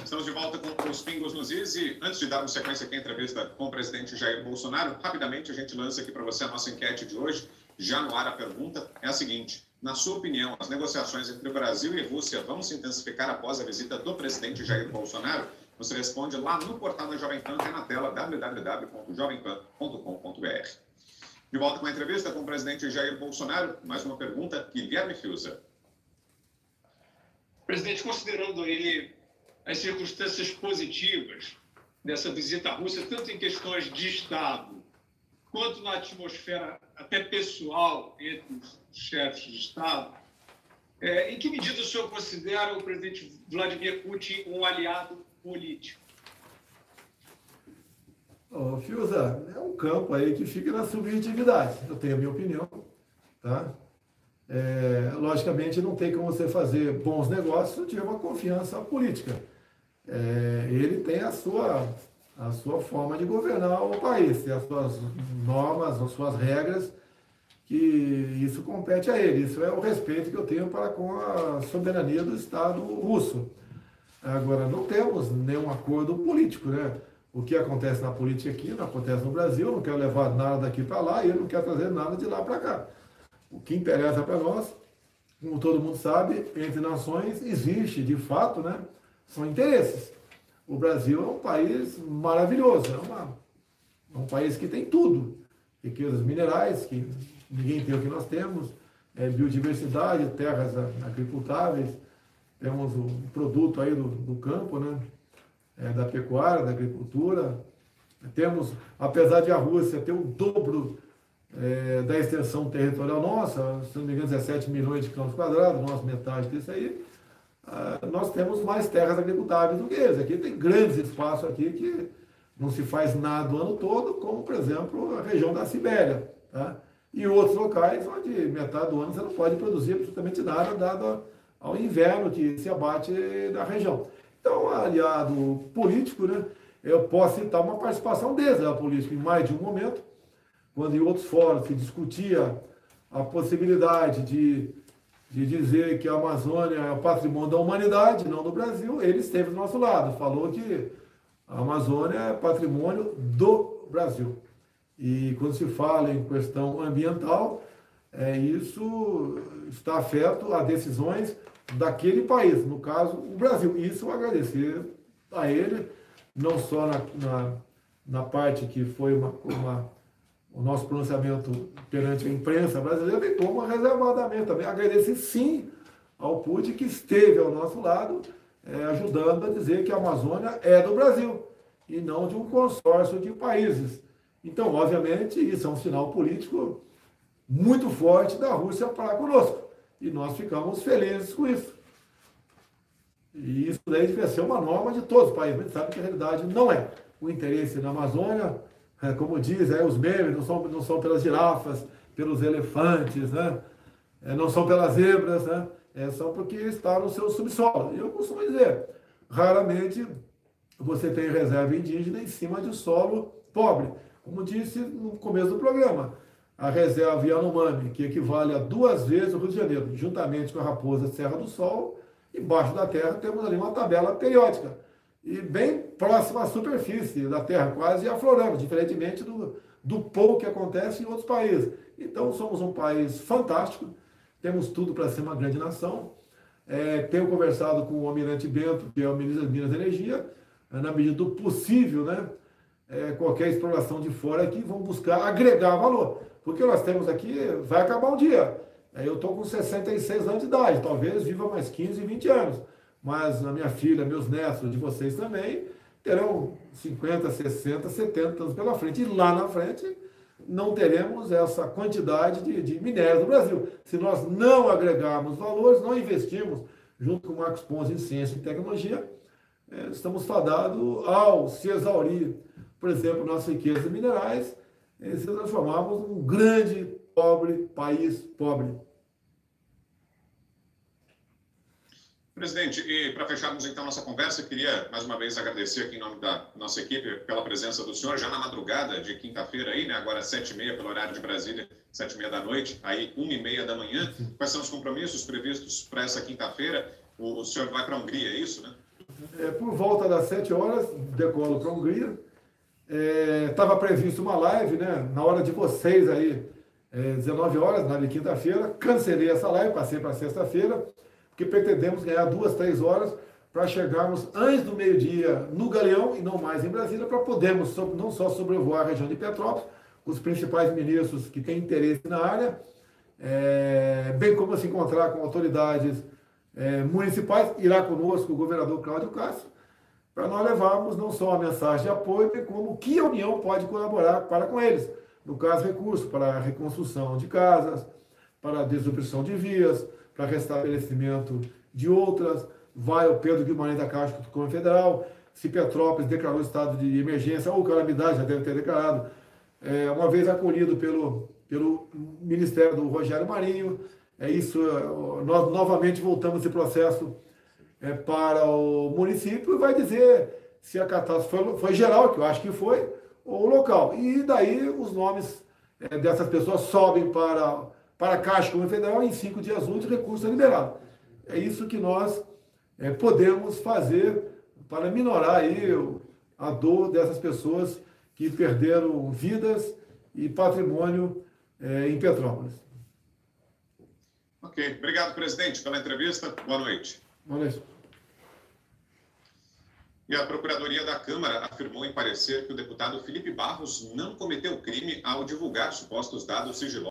Estamos de volta com os Pingos nos Is e antes de darmos sequência aqui à entrevista com o presidente Jair Bolsonaro, rapidamente a gente lança aqui para você a nossa enquete de hoje. Já no ar a pergunta é a seguinte: na sua opinião, as negociações entre o Brasil e a Rússia vão se intensificar após a visita do presidente Jair Bolsonaro? Você responde lá no portal da Jovem Pan, que é na tela www.jovempan.com.br. De volta com a entrevista com o presidente Jair Bolsonaro, mais uma pergunta, Guilherme Fiuza. Presidente, considerando aí as circunstâncias positivas dessa visita à Rússia, tanto em questões de Estado, quanto na atmosfera até pessoal entre os chefes de Estado, em que medida o senhor considera o presidente Vladimir Putin um aliado político? Fiuza, é um campo aí que fica na subjetividade. Eu tenho a minha opinião, tá? Logicamente, não tem como você fazer bons negócios se não tiver uma confiança política. Ele tem a sua forma de governar o país, tem as suas normas, as suas regras, que isso compete a ele. Isso é o respeito que eu tenho para com a soberania do Estado russo. Agora, não temos nenhum acordo político, né? O que acontece na política aqui não acontece no Brasil, eu não quero levar nada daqui para lá e ele não quer trazer nada de lá para cá. O que interessa para nós, como todo mundo sabe, entre nações existe, de fato, né? São interesses. O Brasil é um país maravilhoso, é um país que tem tudo. Riquezas minerais, que ninguém tem o que nós temos, biodiversidade, terras agricultáveis, temos o produto aí do campo, né? Da pecuária, da agricultura. Temos, apesar de a Rússia ter o dobro da extensão territorial nossa, se não me engano, 17 milhões de quilômetros quadrados, nossa metade disso aí, nós temos mais terras agricultáveis do que eles. Aqui tem grandes espaços aqui que não se faz nada o ano todo, como, por exemplo, a região da Sibéria, tá? E outros locais onde metade do ano você não pode produzir absolutamente nada, dado ao inverno que se abate na região. Então, aliado político, né, eu posso citar uma participação deles, a política, em mais de um momento, quando em outros fóruns se discutia a possibilidade de dizer que a Amazônia é o patrimônio da humanidade, não do Brasil, ele esteve do nosso lado, falou que a Amazônia é patrimônio do Brasil. E quando se fala em questão ambiental, isso está afeto a decisões daquele país, no caso, o Brasil. Isso eu agradecer a ele, não só na parte que foi o nosso pronunciamento perante a imprensa brasileira, e como reservadamente também. Agradecer sim ao PUD que esteve ao nosso lado, ajudando a dizer que a Amazônia é do Brasil e não de um consórcio de países. Então, obviamente, isso é um sinal político muito forte da Rússia para conosco. E nós ficamos felizes com isso. E isso daí deve ser uma norma de todos os países. A gente sabe que a realidade não é. O interesse na Amazônia, como diz os memes, não são pelas girafas, pelos elefantes, né? Não são pelas zebras, né? São porque está no seu subsolo. E eu costumo dizer, raramente você tem reserva indígena em cima de solo pobre. Como disse no começo do programa, a reserva Yanomami, que equivale a 2 vezes o Rio de Janeiro, juntamente com a Raposa Serra do Sol, embaixo da terra temos ali uma tabela periódica, e bem próxima à superfície da terra, quase aflorando, diferentemente do pouco que acontece em outros países. Então somos um país fantástico, temos tudo para ser uma grande nação. Tenho conversado com o Almirante Bento, que é o ministro das Minas e Energia, na medida do possível, né? Qualquer exploração de fora aqui, vão buscar agregar valor. Porque nós temos aqui, vai acabar um dia. Eu estou com 66 anos de idade, talvez viva mais 15, 20 anos. Mas a minha filha, meus netos, de vocês também, terão 50, 60, 70 anos pela frente. E lá na frente não teremos essa quantidade de minérios no Brasil. Se nós não agregarmos valores, não investirmos, junto com o Marcos Ponce em ciência e tecnologia, estamos fadados ao se exaurir, por exemplo, nossas riquezas minerais, se transformarmos num grande, pobre país pobre. Presidente, e para fecharmos então nossa conversa, queria mais uma vez agradecer aqui em nome da nossa equipe pela presença do senhor, já na madrugada de quinta-feira, aí, né? Agora 7h30 pelo horário de Brasília, 7h30 da noite, aí 1h30 da manhã. Quais são os compromissos previstos para essa quinta-feira? O senhor vai para a Hungria, é isso, né? Por volta das 7 horas, decolo para a Hungria. Estava previsto uma live, né? Na hora de vocês aí, 19 horas, na quinta-feira. Cancelei essa live, passei para sexta-feira, porque pretendemos ganhar 2, 3 horas para chegarmos antes do meio-dia no Galeão e não mais em Brasília, para podermos não só sobrevoar a região de Petrópolis, os principais ministros que têm interesse na área, bem como se encontrar com autoridades municipais. Irá conosco o governador Cláudio Castro, para nós levarmos não só a mensagem de apoio, bem como o que a União pode colaborar para com eles. No caso, recursos para a reconstrução de casas, para a desobstrução de vias, para restabelecimento de outras. Vai o Pedro Guimarães da Caixa do Governo Federal. Se Petrópolis declarou estado de emergência ou calamidade, já deve ter declarado, uma vez acolhido pelo Ministério do Rogério Marinho. Nós novamente voltamos esse processo para o município e vai dizer se a catástrofe foi geral, que eu acho que foi, ou local. E daí os nomes dessas pessoas sobem para a Caixa Econômica Federal, em 5 dias úteis, recurso é liberado. É isso que nós podemos fazer para minorar aí a dor dessas pessoas que perderam vidas e patrimônio em Petrópolis. Ok. Obrigado, presidente, pela entrevista. Boa noite. Boa noite. E a Procuradoria da Câmara afirmou em parecer que o deputado Felipe Barros não cometeu crime ao divulgar supostos dados sigilosos